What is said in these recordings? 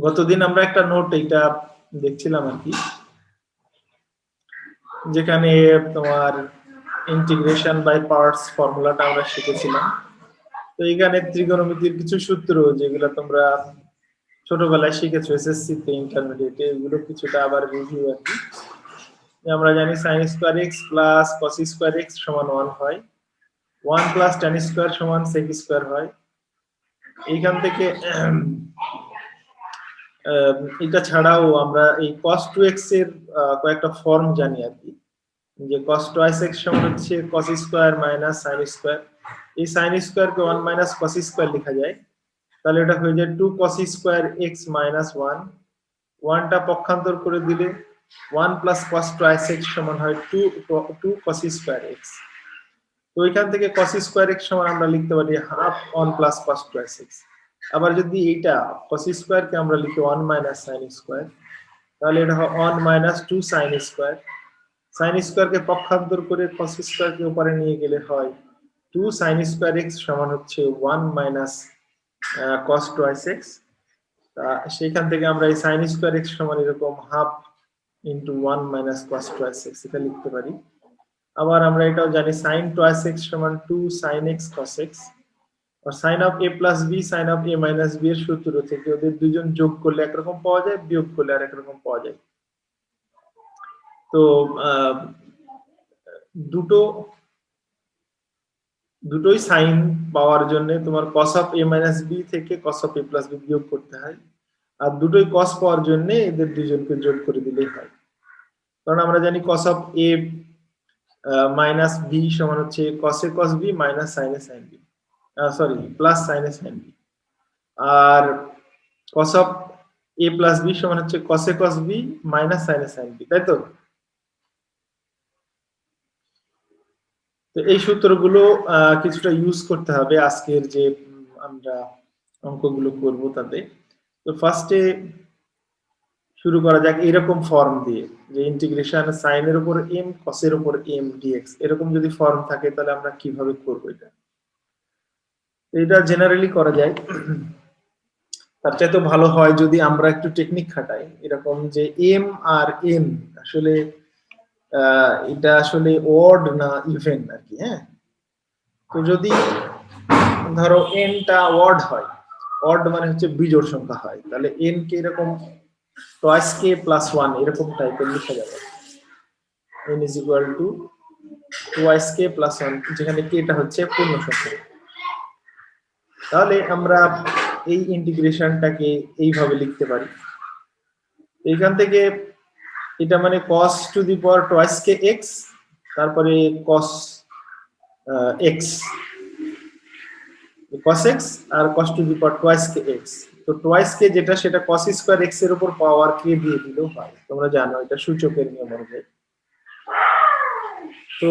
গতদিন আমরা একটা নোট এটা দেখছিলাম আর কি, যেখানে তোমার ইন্টিগ্রেশন বাই পার্টস ফর্মুলাটা আমরা শিখেছিলাম। তো এখানে ত্রিকোণমিতির কিছু সূত্র যেগুলো তোমরা ছোটবেলায় শিখেছো এসএসসি তে, ইন্টারমিডিয়েটে, এগুলো কিছুটা আবার রিভিউ আর কি। আমরা জানি sin square x plus cos square x সমান 1 হয়, 1 প্লাস tan স্কয়ার সমান sec স্কয়ার হয়। এইখান থেকে এটা ছাড়াও আমরা এই cos 2x এর কয়েকটা ফর্ম জানি আর কি, যে cos twice x সমান হচ্ছে cos square minus sin square. এই sin স্কয়ার কে 1 মাইনাস cos স্কয়ার লেখা যায়, তাহলে এটা হয়ে যায় 2 cos স্কয়ার x মাইনাস 1। 1 টা পক্ষান্তর করে দিলে 1 প্লাস cos twice x সমান হয় 2 cos স্কয়ার x। তো এখান থেকে cos স্কয়ার x সমান আমরা লিখতে পারি half 1 plus cos twice x। আবার যদি এইটা cos স্কয়ার কে আমরা লিখি 1 মাইনাস sin স্কয়ার, তাহলে এটা হয় 1 minus 2 sin square. sin square কে পক্ষান্তর করে cos স্কয়ার কে উপরে নিয়ে গেলে হয় 2 sin স্কয়ার x সমান হচ্ছে 1 মাইনাস cos twice x। সেখান থেকে আমরা এই sin স্কয়ার x সমান এরকম half into 1 minus cos twice x এটা লিখতে পারি। আবার আমরা এটাও জানি sin twice x সমান 2 sin x cos x, R sin of a plus b sin of a minus b এর সূত্র থেকে ওদের দুইজন যোগ করলে একরকম পাওয়া যায়, বিয়োগ করলে আরেক রকম পাওয়া যায়। তো দুটোই সাইন পাওয়ার জন্য তোমার cos of a minus b থেকে cos of a plus b বিয়োগ করতে হয়, আর দুটোই cos পাওয়ার জন্য এদের দুইজনকে যোগ করে দিলেই হয়। কারণ আমরা জানি cos of a minus b সমান হচ্ছে cos a cos b minus sin a sin b, sorry plus sin a sin b। আর cos of a plus b সমান হচ্ছে cos a cos b minus sin a sin b, তাই তো? তো এই সূত্রগুলো কিছুটা ইউজ করতে হবে আজকের যে আমরা অঙ্কগুলো করব তাতে। তো ফার্স্টে শুরু করা যাক এরকম ফর্ম দিয়ে, যে ইন্টিগ্রেশন sin এর উপর m cos এর উপর m dx, এরকম যদি ফর্ম থাকে তাহলে আমরা কিভাবে করব এটা। এটা জেনারেলি করা যায়, তার চাইতে ভালো হয় যদি আমরা একটু টেকনিক খাটাই, এরকম যে m আর n আসলে এটা আসলে অড না ইভেন আর কি। হ্যাঁ, তো যদি ধরো n টা অড হয়, অড মানে হচ্ছে বিজোড় সংখ্যা হয়, তাহলে n কে এরকম twice k plus 1 এরকম টাইপের লেখা যাবে। n is equal to twice k plus 1, যেখানে k টা হচ্ছে পূর্ণ সংখ্যা। তাহলে আমরা এই ইন্টিগ্রেশনটাকে এইভাবে লিখতে পারি। এইখান থেকে এটা মানে cos to the power twice k x, তারপরে cos x cos x আর cos to the power twice k x। তো twice k যেটা সেটা cos স্কয়ার x এর উপর পাওয়ার k দিয়ে দিলেও হয়, তোমরা জানো এটা সূচকের নিয়ম অনুযায়ী। তো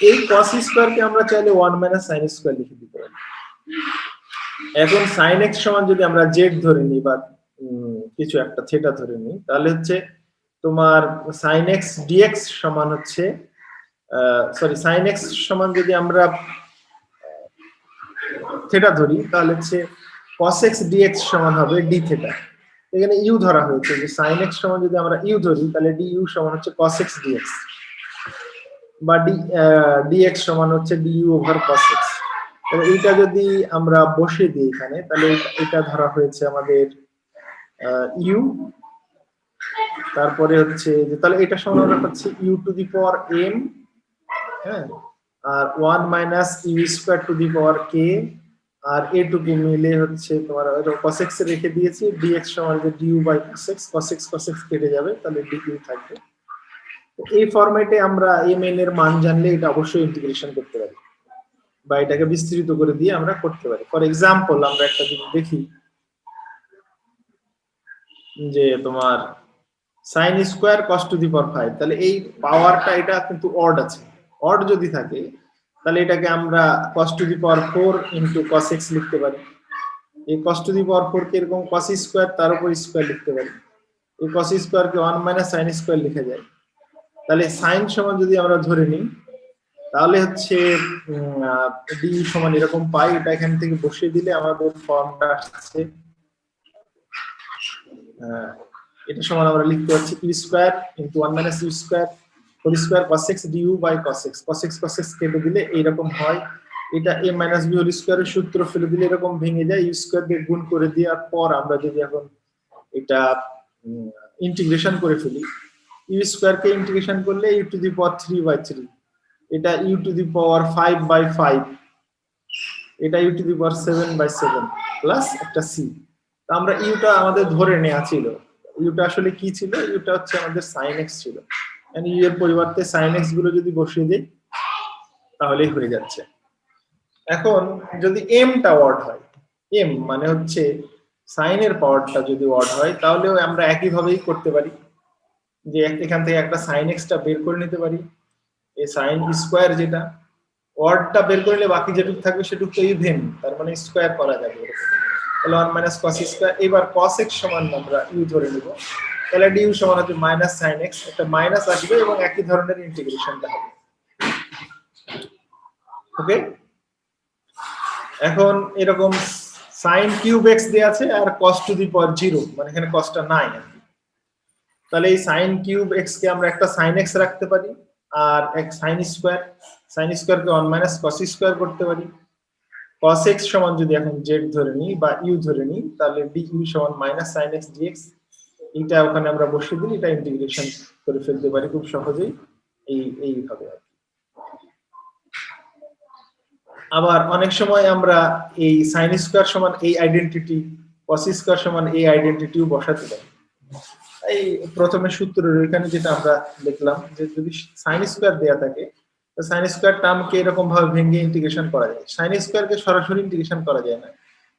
এই cos স্কয়ার কে আমরা চাইলে 1 মাইনাস sin স্কয়ার লিখে দিতে পারি। এখন sin x সমান যদি আমরা z ধরে নিই বা কিছু একটা থিটা ধরে নিই, তাহলে হচ্ছে তোমার sin x dx সমান হচ্ছে সরি sin x সমান যদি আমরা থিটা ধরি তাহলে হচ্ছে cos x dx সমান হবে d থিটা। এখানে u ধরা হয়েছে, যে sin x সমান যদি আমরা u ধরি তাহলে du সমান হচ্ছে cos x dx, বা dx সমান হচ্ছে du ওভার cos x। তাহলে এটা যদি আমরা বসিয়ে দিই এখানে, তাহলে এটা ধরা হয়েছে আমাদের u, তারপরে হচ্ছে যে তাহলে এটা সমান আমরা পাচ্ছি u two the power m, হ্যাঁ, আর 1 minus u square to the power k, আর এটুকু মিলে হচ্ছে তোমার cos x এ রেখে দিয়েছি, dx সমান যে du বাই cos x কেটে যাবে, তাহলে du থাকবে। এই ফরম্যাটে আমরা mn এর মান জানলে এটা অবশ্যই ইন্টিগ্রেশন করতে পারি, বা এটাকে বিস্তৃত করে দিয়ে আমরা করতে পারি। ফর এক্সাম্পল আমরা একটা জিনিস দেখি, যে তোমার sin square cos to the power 5, তাহলে এই পাওয়ারটা এটা কিন্তু অড আছে। অড যদি থাকে তাহলে এটাকে আমরা cos to the power 4 into cos x লিখতে পারি। এই cos টু দি পাওয়ার 4 কে এরকম cos স্কয়ার তার উপর স্কয়ার লিখতে পারি। এই cos স্কয়ার কে 1 মাইনাস sin স্কয়ার লেখা যায়। তাহলে sin সমান যদি আমরা ধরে নিই তাহলে হচ্ছে d সমান এরকম পাই, এটা এখান থেকে বসিয়ে দিলে আমাদের ফর্মটা আসছে এটা সমান আমরা লিখতে পারছি u square into 1 minus u square whole square cos x du by cos x কেটে দিলে এইরকম হয়। এটা a মাইনাস b হোল স্কয়ারের সূত্র ফেলে দিলে এরকম ভেঙে যায়, ইউ স্কয়ার দিয়ে গুণ করে দেওয়ার পর আমরা যদি এখন এটা ইন্টিগ্রেশন করে ফেলি, ইউ স্কয়ার কে ইন্টিগ্রেশন করলে ইউ টু দি পাওয়ার 3/3, এটা ইউ টু দি পাওয়ার 5/5, এটা u to the power 7/7 plus একটা সি। তো আমরা ইউটা আমাদের ধরে নেওয়া ছিল, ইউটা আসলে কি ছিল, ইউটা হচ্ছে আমাদের sin x ছিল, মানে ইউ এর পরিবর্তে sin x গুলো যদি বসিয়ে দেই তাহলেই হয়ে যাচ্ছে। এখন যদি m টা অড হয়, m মানে হচ্ছে sin এর পাওয়ারটা যদি অড হয় তাহলেও আমরা একই ভাবেই করতে পারি, যে এখান থেকে একটা sin x টা বের করে নিতে পারি, এই sin স্কয়ার যেটা অডটা বের করলে বাকি যেটুকু থাকবে সেটুকু তো ইভেন, তার মানে স্কয়ার করা যাবে, তাহলে 1 মাইনাস cos স্কয়ার। এবার cos x সমান আমরা ইউ ধরে নিব, তাহলে du সমান হচ্ছে মাইনাস sin x, একটা মাইনাস আসবে এবং একই ধরনের ইন্টিগ্রেশনটা হবে। ওকে, এখন এরকম sin কিউব x দেয়া আছে আর cos টু দি পাওয়ার 0, মানে এখানে cosটা নাই, তাহলে এই sin কিউব x কে আমরা একটা sin x রাখতে পারি আর এক sin স্কয়ার কে 1 মাইনাস cos স্কয়ার করতে পারি। cos x সমান যদি এখন z ধরে নিই বা u ধরে নিই, তাহলে du সমান মাইনাস sin x dx, এটা ওখানে আমরা বসিয়ে দিই, এটা ইন্টিগ্রেশন করে ফেলতে পারি খুব সহজেই এইভাবে। আবার অনেক সময় আমরা এই sin স্কয়ার সমান এই আইডেন্টিটি, cos স্কয়ার সমান এই আইডেন্টিটিও বসাতে পারি। এই প্রথমে সূত্রের এখানে যেটা আমরা দেখলাম, যে যদি sin স্কয়ার দেয়া থাকে তো sin স্কয়ার টার্মকে এরকম ভাবে ভেঙে ইন্টিগ্রেশন করা যায়, sin স্কয়ারকে সরাসরি ইন্টিগ্রেশন করা যায় না,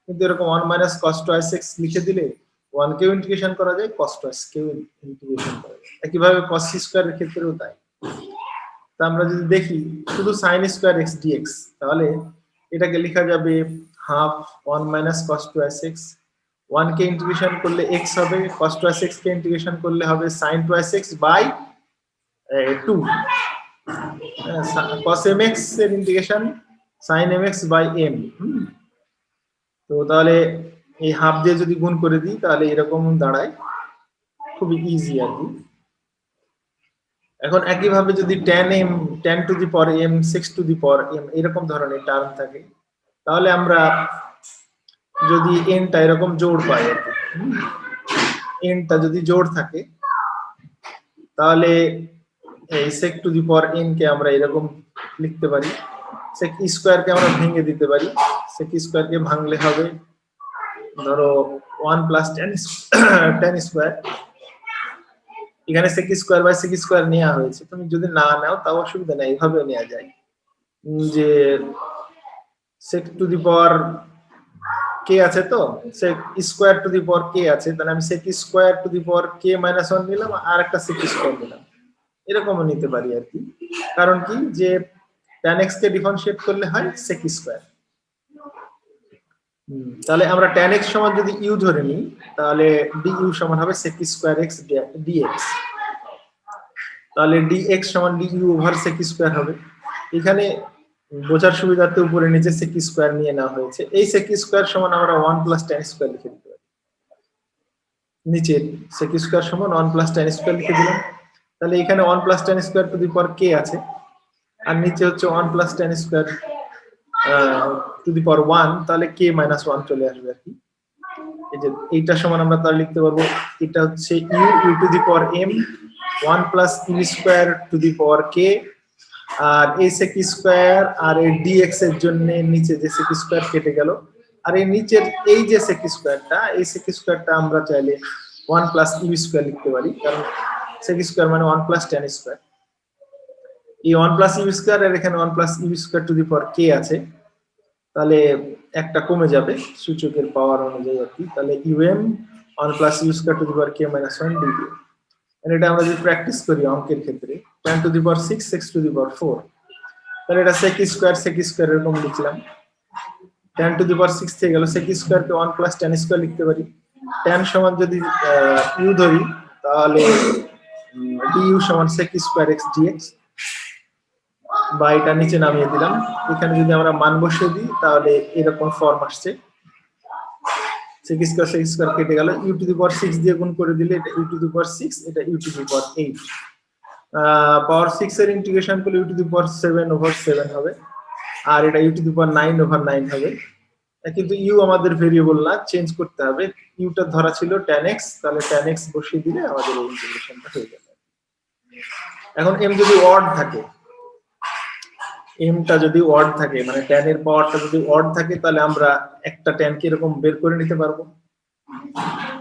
কিন্তু এরকম 1 মাইনাস cos twice x লিখে দিলে 1 কেও ইন্টিগ্রেশন করা যায়, cos twice কেও ইন্টিগ্রেশন করা যায়, একইভাবে cos স্কয়ারের ক্ষেত্রেও তাই। তা আমরা যদি দেখি শুধু sin স্কয়ার x dx, তাহলে এটাকে লেখা যাবে half 1 minus cos twice x, 1 কে ইন্টিগ্রেশন করলে x হবে, cos twice x কে ইন্টিগ্রেশন করলে হবে sin twice x by 2, cos mx এর integration sin mx by m। তো তাহলে এই হাফ দিয়ে যদি গুণ করে দিই তাহলে এরকম দাঁড়ায়, খুবই ইজি আর কি। এখন একই ভাবে যদি tan to the power m 6 to the power m এরকম ধরনের টার্ম থাকে, তাহলে আমরা যদি n টা এরকম জোড় পাই আর কি, n টা যদি জোড় থাকে তাহলে এই sec to the power n কে আমরা এরকম লিখতে পারি, sec স্কয়ার কে আমরা ভেঙে দিতে পারি, sec স্কয়ার কে ভাঙলে হবে ধরো 1 প্লাস tan স্কয়ার, এখানে sec square by sec square নেওয়া হয়েছে, তুমি যদি না নাও তাও অসুবিধা নাই, এইভাবে নেওয়া যায়, যে sec to the power k আছে, তো sec square to the power k আছে, তাহলে আমি sec square to the power k - 1 নিলাম আর একটা sec স্কয়ার নিলাম, এরকমও নিতে পারি আর কি। কারণ কি, যে tan x কে ডিফারেন্সিয়েট করলে হয় sec স্কয়ার। তাহলে আমরা tan x সমান যদি u ধরে নিই তাহলে du সমান হবে sec স্কয়ার x dx, তাহলে dx সমান du ওভার sec স্কয়ার হবে। এখানে বোঝার সুবিধার্থে উপরে নিচে sec স্কয়ার নিয়ে নেওয়া হয়েছে, এই sec স্কয়ার সমান আমরা 1 প্লাস tan স্কয়ার লিখে দিতে পারি, নিচে sec স্কয়ার সমান 1 প্লাস tan স্কয়ার লিখে দিলাম, তাহলে এখানে 1 plus tan square to the power k আছে আর নিচে হচ্ছে 1 plus tan square to the power 1, তাহলে k - 1 চলে আসবে আর কি। এই যে এইটা সমান আমরা তাহলে লিখতে পারবো, এটা হচ্ছে u two the power m 1 plus u square to the power k, আর এই sec স্কয়ার আর এই dx এর জন্য নিচে যে sec স্কয়ার কেটে গেল, আর এই নিচের এই যে sec স্কয়ারটা, এই sec স্কয়ারটা আমরা চাইলে 1 প্লাস u স্কয়ার লিখতে পারি, কারণ sec স্কয়ার মানে 1 প্লাস tan স্কয়ার, এই 1 প্লাস u স্কয়ার আর এখানে 1 plus u square to the power k আছে, তাহলে একটা কমে যাবে সূচকের পাওয়ার অনুযায়ী আর কি, তাহলে um 1 plus u square to the power k - 1 dv। এটা আমরা যদি প্র্যাকটিস করি অঙ্কের ক্ষেত্রে, tan to the power 6 6 to the power 4, তাহলে এটা sec স্কয়ার এরকম লিখলাম, tan টু দি পাওয়ার 6 থেকে গেল, sec স্কয়ার কে 1 প্লাস tan স্কয়ার লিখতে পারি, tan সমান যদি u ধরি তাহলে du সমান sec স্কয়ার x dx, বা এটা নিচে নামিয়ে দিলাম, এখানে যদি আমরা মান বসিয়ে দিই তাহলে এরকম ফর্ম আসছে sec স্কয়ার কেটে গেল, u টু দি পাওয়ার 6 দিয়ে গুণ করে দিলে এটা u টু দি পাওয়ার 6, এটা u টু দি পাওয়ার 8। পাওয়ার 6 এর ইন্টিগ্রেশন করলে u two the power 7 over 7 হবে, আর এটা u two the power 9 over 9 হবে। কিন্তু u আমাদের ভেরিয়েবল না, চেঞ্জ করতে হবে। u টা ধরা ছিল tan x, তাহলে tan x বসিয়ে দিলে আমাদের এই ইন্টিগ্রেশনটা হয়ে যাবে। এখন m যদি অড থাকে, m টা যদি অড থাকে মানে tan এর পাওয়ারটা যদি অড থাকে, তাহলে আমরা একটা tan কে এরকম বের করে নিতে পারবো।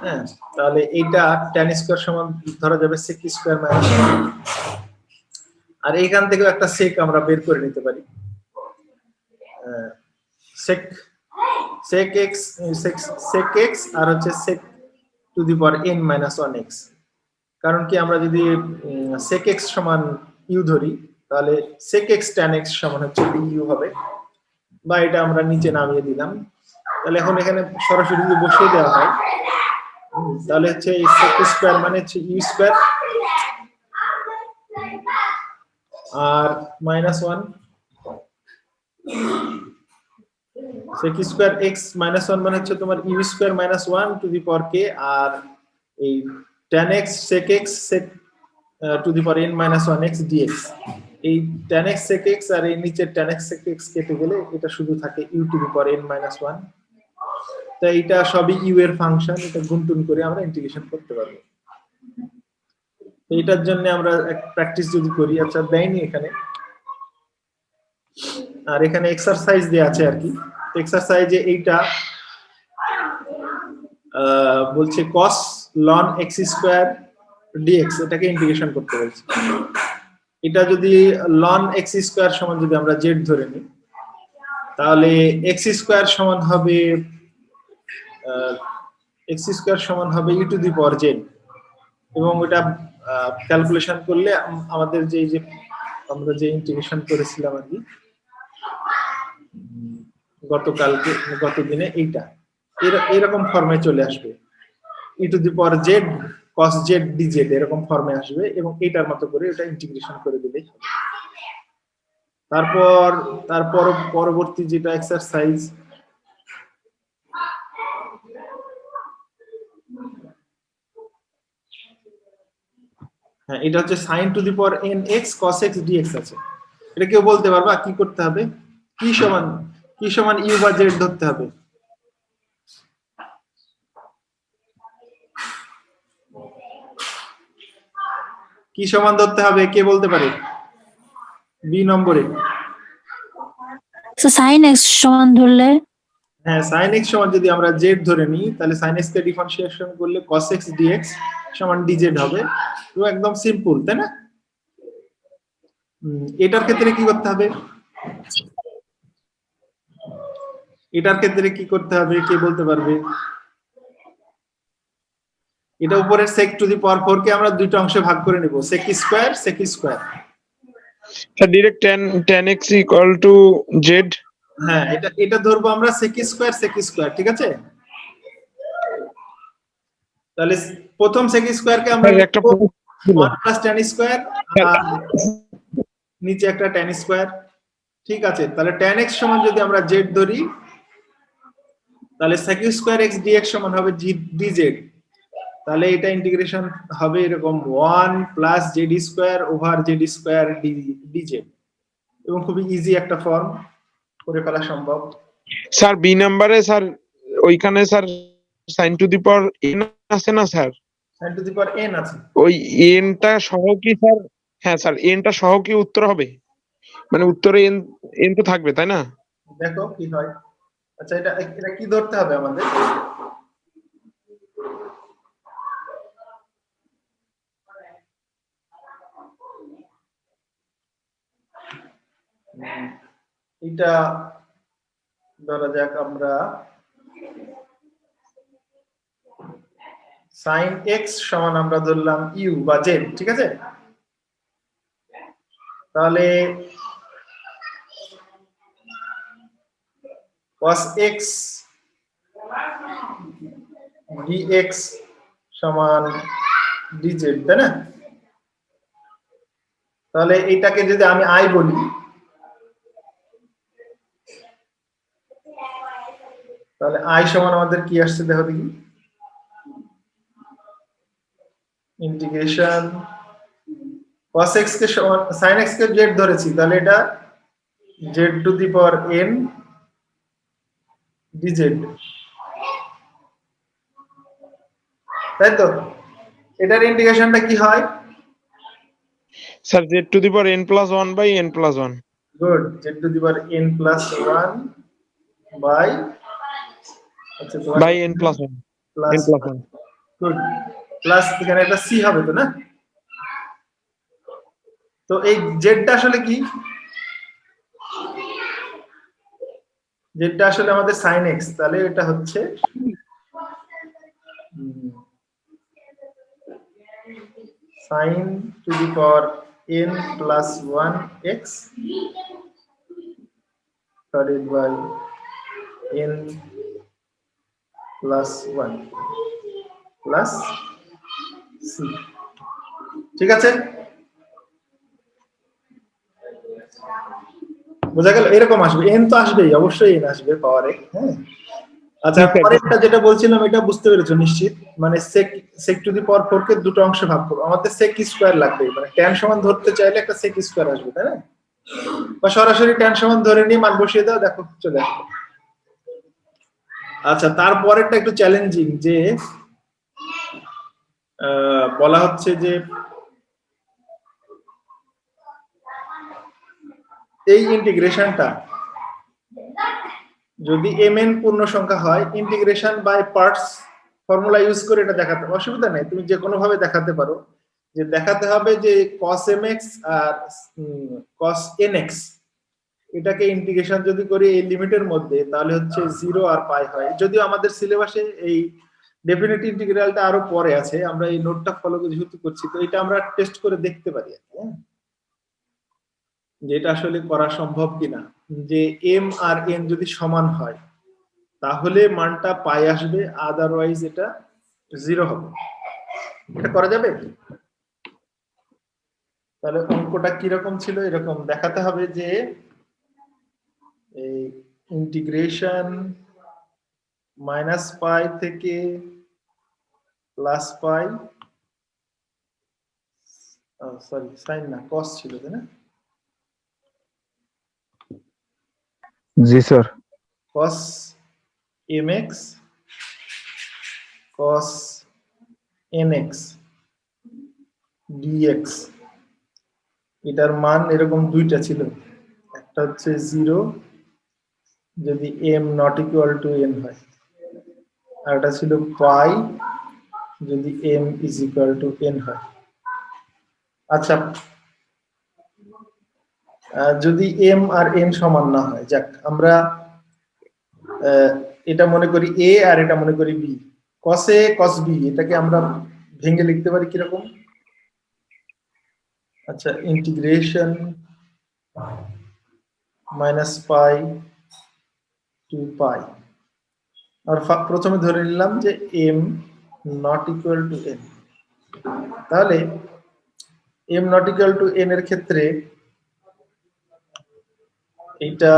হ্যাঁ, তাহলে এইটা tan স্কয়ার সমান ধরা যাবে sec স্কয়ার মাইনাস 1, আর এইখান থেকে একটা sec আমরা বের করে নিতে পারি। sec x আর হচ্ছে sec to the power n minus 1x। কারণ কি, আমরা যদি sec x সমান u ধরি, তাহলে sec x tan x সমান হচ্ছে du হবে, বা এটা আমরা নিচে নামিয়ে দিলাম। তাহলে এখন এখানে সরাসরি যদি বসিয়ে দেওয়া হয়, তাহলে হচ্ছে এই sec স্কয়ার মানে হচ্ছে u স্কয়ার আর minus 1 sec square x minus 1 মানে হচ্ছে তোমার u square minus 1 to the power k, আর এই tan x sec x sec to the power n minus 1x dx। এই tan x sec x আর এই নিচে tan x sec x কেটে গেলে এটা শুধু থাকে u two the power n minus 1। তাই এটা সবই u এর ফাংশন, এটা গুণটুন করে আমরা ইন্টিগ্রেশন করতে পারবো। এইটার জন্য আমরা এক প্র্যাকটিস যদি করি, আচ্ছা দেয়নি এখানে, আর এখানে এক্সারসাইজ দেয়া আছে আর কি। এক্সারসাইজে এইটা বলছে cos ln x square dx, এটাকে ইন্টিগ্রেশন করতে বলছে। এটা যদি ln x স্কয়ার সমান যদি আমরা z ধরে নিই, তাহলে x স্কয়ার সমান হবে e to the power z, এবং এটা ক্যালকুলেশন করলে আমাদের যে আমরা যে ইন্টিগ্রেশন করেছিলাম আর কি গত দিনে, এইটা এরকম ফর্মে চলে আসবে, e to the power z cos z dz এরকম ফর্মে আসবে, এবং এইটার মতো করে এটা ইন্টিগ্রেশন করে দিলেই হবে। তারপর পরবর্তী যেটা এক্সারসাইজ, হ্যাঁ এটা হচ্ছে sin two the power n x cos x dx আছে। এটা কেউ বলতে পারবা কি করতে হবে? কি সমান u বা z ধরতে হবে? কি সমান ধরতে হবে, কে বলতে পারে? বি নম্বরে sin x সমান ধরলে, হ্যাঁ sin x সমান যদি আমরা z ধরে নিই, তাহলে sin x কে ডিফারেন্সিয়েশন করলে cos x dx সমান dz হবে। তো একদম সিম্পল, তাই না? এটার ক্ষেত্রে কি করতে হবে? কে বলতে পারবে? এটা উপরের sec টু দি পাওয়ার 4 কে আমরা দুইটা অংশে ভাগ করে নিব, sec square sir direct tan x equal to z। হ্যাঁ এটা ধরবো আমরা sec স্কয়ার, ঠিক আছে? তাহলে প্রথম sec স্কয়ার কে আমরা একটা 1 প্লাস tan স্কয়ার, আর নিচে একটা tan স্কয়ার, ঠিক আছে? তাহলে tan x সমান যদি আমরা z ধরি, তাহলে sec স্কয়ার x dx সমান হবে dz। তাহলে এটা ইন্টিগ্রেশন হবে এরকম 1 plus z square over z square dz, এবং খুবই ইজি একটা ফর্ম, করে ফেলা সম্ভব। স্যার বি নাম্বারে স্যার ওইখানে sir sin two the power n আছে না sir? sin two the power n আছে, ওই n টা সহ কি স্যার? হ্যাঁ স্যার, n টা সহ কি উত্তর হবে? মানে উত্তরে n তো থাকবে, তাই না? দেখো কি হয়। আচ্ছা এটা কি ধরতে হবে আমাদের? এটা ধরা যাক আমরা sin x সমান আমরা ধরলাম u বা z, ঠিক আছে? তাহলে cos x dx সমান dz, তাই না? তাহলে এটাকে যদি আমি i বলি, তাহলে i সমান আমাদের কি আসছে দেখো দেখি, ইন্টিগ্রেশন cos x কে সমান sin x কে z ধরেছি, তাহলে এটা z to the power n dz, তাই তো? এটার ইন্টিগ্রেশনটা কি হয়? Sir z to the power n plus 1 by n plus 1। Good, z to the power n plus 1 by, আচ্ছা তোমার by n plus 1, plus n plus 1। Good, plus এখানে একটা c হবে তো না? তো এই জেডটা আসলে কি? জেডটা আসলে আমাদের sin x, তাহলে এটা হচ্ছে sin two the power n plus 1 x divided by n plus 1 plus c, ঠিক আছে? বোঝা গেল? এরকম আসবে, n তো আসবেই, অবশ্যই n আসবে পাওয়ার x। হ্যাঁ, আচ্ছা পরেরটা যেটা বলছিলাম এটা বুঝতে পেরেছো নিশ্চিত? মানে sec টু দি পাওয়ার 4 কে দুটো অংশে ভাগ করব, আমাদের sec স্কয়ার লাগবে, মানে tan সমান ধরতে চাইলে একটা sec স্কয়ার আসবে, তাই না? বা সরাসরি tan সমান ধরে নিয়ে মান বসিয়ে দাও, দেখো চলে আসবে। আচ্ছা তারপরেরটা একটু চ্যালেঞ্জিং, যে বলা হচ্ছে যে এই ইন্টিগ্রেশনটা যদি mn পূর্ণ সংখ্যা হয়, integration by parts formula use করে এটা দেখাতে অসুবিধা নেই, তুমি যে কোনো ভাবে দেখাতে পারো। যে দেখাতে হবে যে cos mx আর cos nx এটাকে ইন্টিগ্রেশন যদি করি এই লিমিটের মধ্যে, তাহলে হচ্ছে 0 আর পাই হয়। যদিও আমাদের সিলেবাসে এই ডেফিনিট ইন্টিগ্রালটা আরো পরে আছে, আমরা এই নোটটা ফলো যেহেতু করছি, তো এটা আমরা টেস্ট করে দেখতে পারি, হ্যাঁ, যে এটা আসলে করা সম্ভব কিনা। যে m আর n যদি সমান হয় তাহলে মানটা পাই আসবে, আদারওয়াইজ এটা 0 হবে। এটা করা যাবে? তাহলে অঙ্কটা কি রকম ছিল? এরকম দেখাতে হবে যে এই ইন্টিগ্রেশন মাইনাস পাই থেকে প্লাস পাই, সরি সাইন না কস ছিল, তাই না? জি sir. cos mx cos nx dx, এটার মান এরকম দুইটা ছিল, একটা হচ্ছে 0 যদি m not equal to n হয়, আর এটা ছিল পাই যদি m is equal to n হয়। আচ্ছা যদি m আর n সমান না হয়, যাক আমরা এটা মনে করি a আর এটা মনে করি b, cos a cos b এটাকে আমরা ভেঙে লিখতে পারি কিরকম? আচ্ছা ইন্টিগ্রেশন মাইনাস পাই টু পাই, আর প্রথমে ধরে নিলাম যে m not equal to n, তাহলে m not equal to n এর ক্ষেত্রে এটা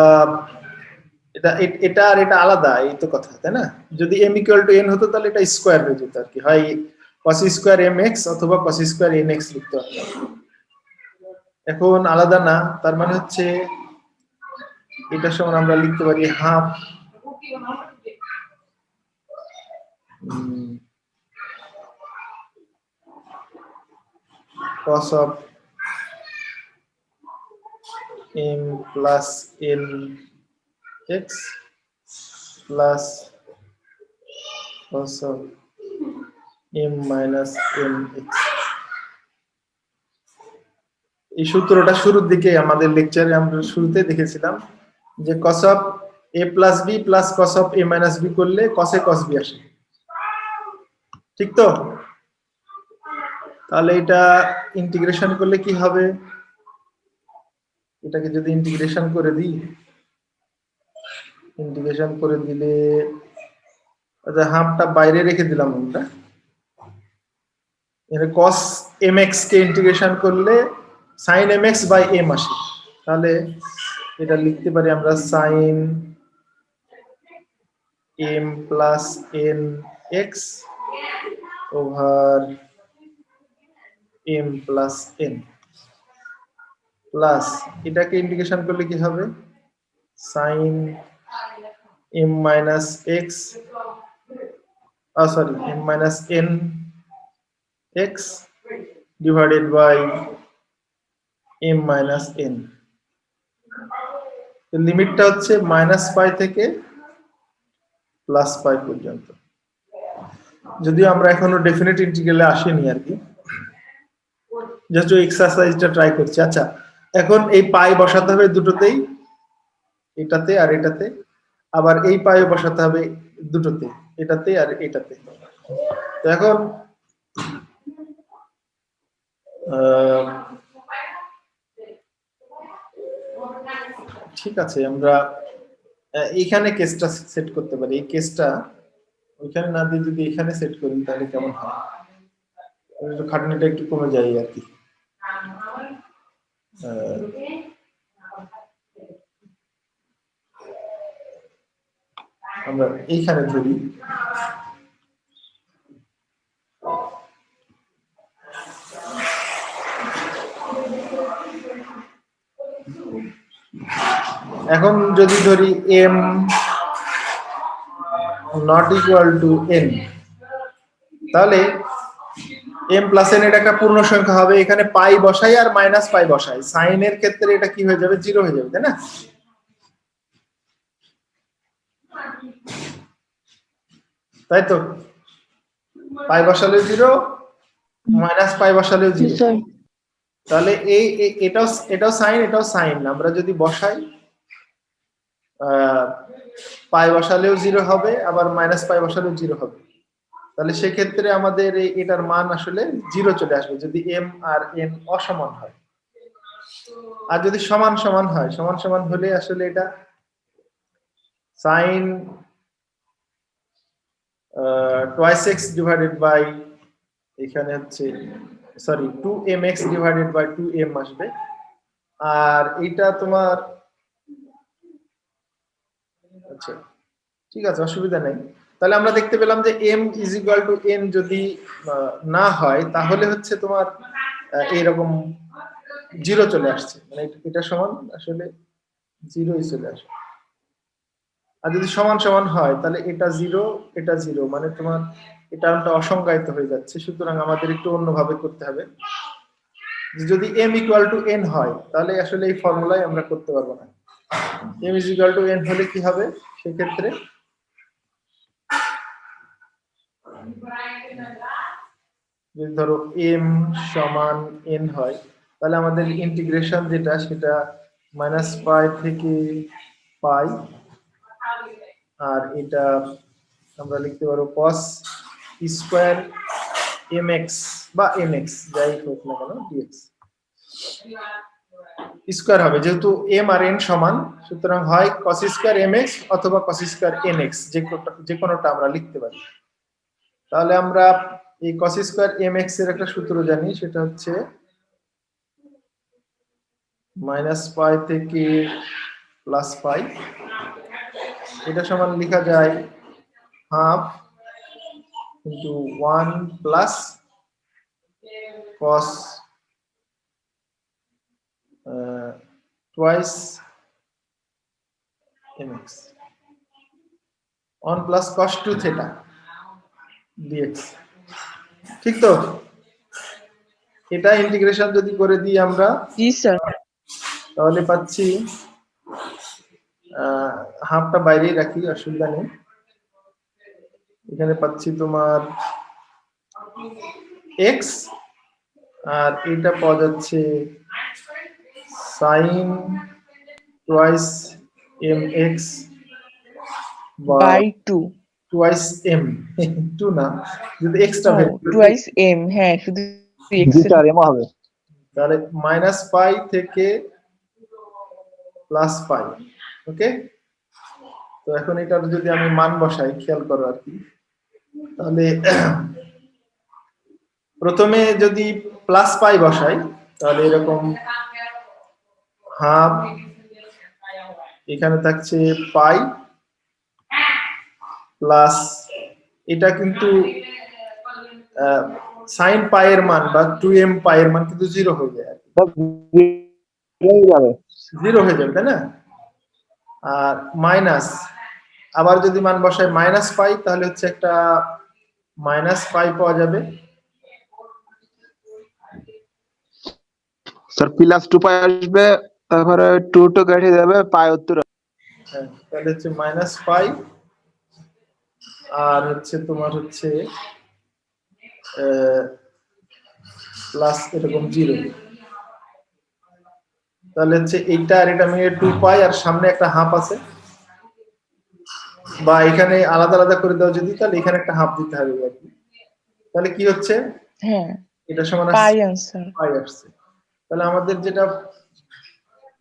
এটা এটা আর এটা আলাদা, এই তো কথা, তাই না? যদি m ইকুয়াল টু n হতো তাহলে এটা স্কয়ার হয়ে যেত আর কি, হয় cos স্কয়ার mx অথবা cos স্কয়ার nx লিখতে হতো। এখন আলাদা না, তার মানে হচ্ছে এটা সমান আমরা লিখতে পারি half cos of m plus n x plus cos of m minus n x। এই সূত্রটা শুরুর দিকে আমাদের লেকচারে আমরা শুরুতে দেখেছিলাম যে cos of a plus b plus cos of a minus b করলে cos a cos b আসে, ঠিক তো? তাহলে এটা ইন্টিগ্রেশন করলে কি হবে? এটাকে যদি ইন্টিগ্রেশন করে দিই, ইন্টিগ্রেশন করে দিলে আচ্ছা হাফটা বাইরে রেখে দিলাম আমরা, এর cos mx কে ইন্টিগ্রেশন করলে sin mx বাই m আসে, তাহলে এটা লিখতে পারি আমরা sin m plus n x over m plus n plus এটাকে ইন্টিগ্রেশন করলে কি হবে sin m minus x sorry m minus n x divided by m minus n লিমিটটা হচ্ছে -π থেকে +π পর্যন্ত যদিও আমরা এখনো ডেফিনিট ইন্টিগ্রালে আসিনি আর কি জাস্ট ওই এক্সারসাইজটা ট্রাই করছি আচ্ছা এখন এই পাই বসাতে হবে দুটোতেই এটাতে আর এটাতে আবার এই পাইও বসাতে হবে দুটোতে এটাতে আর এটাতে তো এখন ঠিক আছে আমরা এইখানে কেসটা সেট করতে পারি এই কেসটা ওইখানে না দিয়ে যদি এখানে সেট করি তাহলে কেমন হয় একটু খাটনিটা একটু কমে যায় আর কি আমরা এইখানে ধরি এখন যদি ধরি m not equal to n তাহলে m plus n এটা একটা পূর্ণ সংখ্যা হবে এখানে পাই বসাই আর মাইনাস পাই বসাই সাইন এর ক্ষেত্রে এটা কি হয়ে যাবে 0 হয়ে যাবে তাই না তাই তো পাই বসালেও 0 মাইনাস পাই বসালেও 0 তাহলে এটাও সাইন আমরা যদি বসাই পাই বসালেও 0 হবে আবার মাইনাস পাই বসালেও 0 হবে তাহলে সেই ক্ষেত্রে আমাদের এটার মান আসলে 0 চলে আসবে যদি m আর n অসমান হয় আর যদি সমান সমান হয় সমান সমান হলে আসলে এটা sin twice x divided by এখানে হচ্ছে sorry 2mx divided by 2m আসবে আর এটা তোমার আচ্ছা ঠিক আছে অসুবিধা নেই তাহলে আমরা দেখতে পেলাম যে m is equal to n যদি না হয় তাহলে হচ্ছে তোমার এইরকম 0 চলে আসছে মানে এটা সমান আসলে 0ই চলে আসে আর যদি সমান সমান হয় তাহলে এটা 0 এটা 0 মানে তোমার এটা টার্মটা অসংজ্ঞায়িত হয়ে যাচ্ছে সুতরাং আমাদের একটু অন্যভাবে করতে হবে যদি m equal to n হয় তাহলে আসলে এই ফর্মুলায় আমরা করতে পারবো না m is equal to n হলে কি হবে সেই ক্ষেত্রে যদি ধরো m সমান n হয় তাহলে আমাদের ইন্টিগ্রেশন যেটা সেটা -π থেকে π আর এটা আমরা লিখতে পারবো cos স্কয়ার mx বা nx যাই হোক না কেন dx স্কয়ার হবে যেহেতু m আর n সমান সুতরাং হয় cos স্কয়ার mx অথবা cos স্কয়ার nx যে কোনোটা আমরা লিখতে পারি তাহলে আমরা এই cos স্কয়ার mx এর একটা সূত্র জানি সেটা হচ্ছে -π থেকে +π এটা সমান লেখা যায় half into 1 plus cos twice mx 1 plus cos 2 theta dx ঠিক তো এটা ইন্টিগ্রেশন যদি করে দিই আমরা জি স্যার তাহলে পাচ্ছি হাফটা বাইরেই রাখি অসুবিধা নেই এখানে পাচ্ছি তোমার x আর এটা পাওয়া যাচ্ছে sin twice mx by 2 twice m 2 না যদি x টা বের করি টুয়াইস m হ্যাঁ শুধু x জি স্যার এমন হবে তাহলে -π থেকে +π ওকে তো এখন এটার যদি আমি মান বসাই খেয়াল করো আর কি তাহলে প্রথমে যদি +π বসাই তাহলে এরকম হাফ এখানে থাকছে পাই প্লাস এটা কিন্তু সাইন পাই এর মান বা 2m পাই এর মান কিন্তু 0 হয়ে যায়, যাবে 0 হয়ে যাবে, তাই না? আর মাইনাস, আবার যদি মান বসায় মাইনাস পাই তাহলে হচ্ছে একটা মাইনাস পাই পাওয়া যাবে। স্যার প্লাস 2 পাই আসবে, তারপরে 2 তো কেটে যাবে, পাই উত্তর। হ্যাঁ, তাহলে হচ্ছে মাইনাস পাই আর হচ্ছে তোমার হচ্ছে প্লাস এরকম 0। তাহলে হচ্ছে এইটা আর এটা মিলে 2 পাই আর সামনে একটা হাফ আছে, বা এখানে আলাদা আলাদা করে দাও যদি, তাহলে এখানে একটা হাফ দিতে হবে আর কি। তাহলে কি হচ্ছে, হ্যাঁ, এটা সমান পাই আনসার। পাই আসছে। তাহলে আমাদের যেটা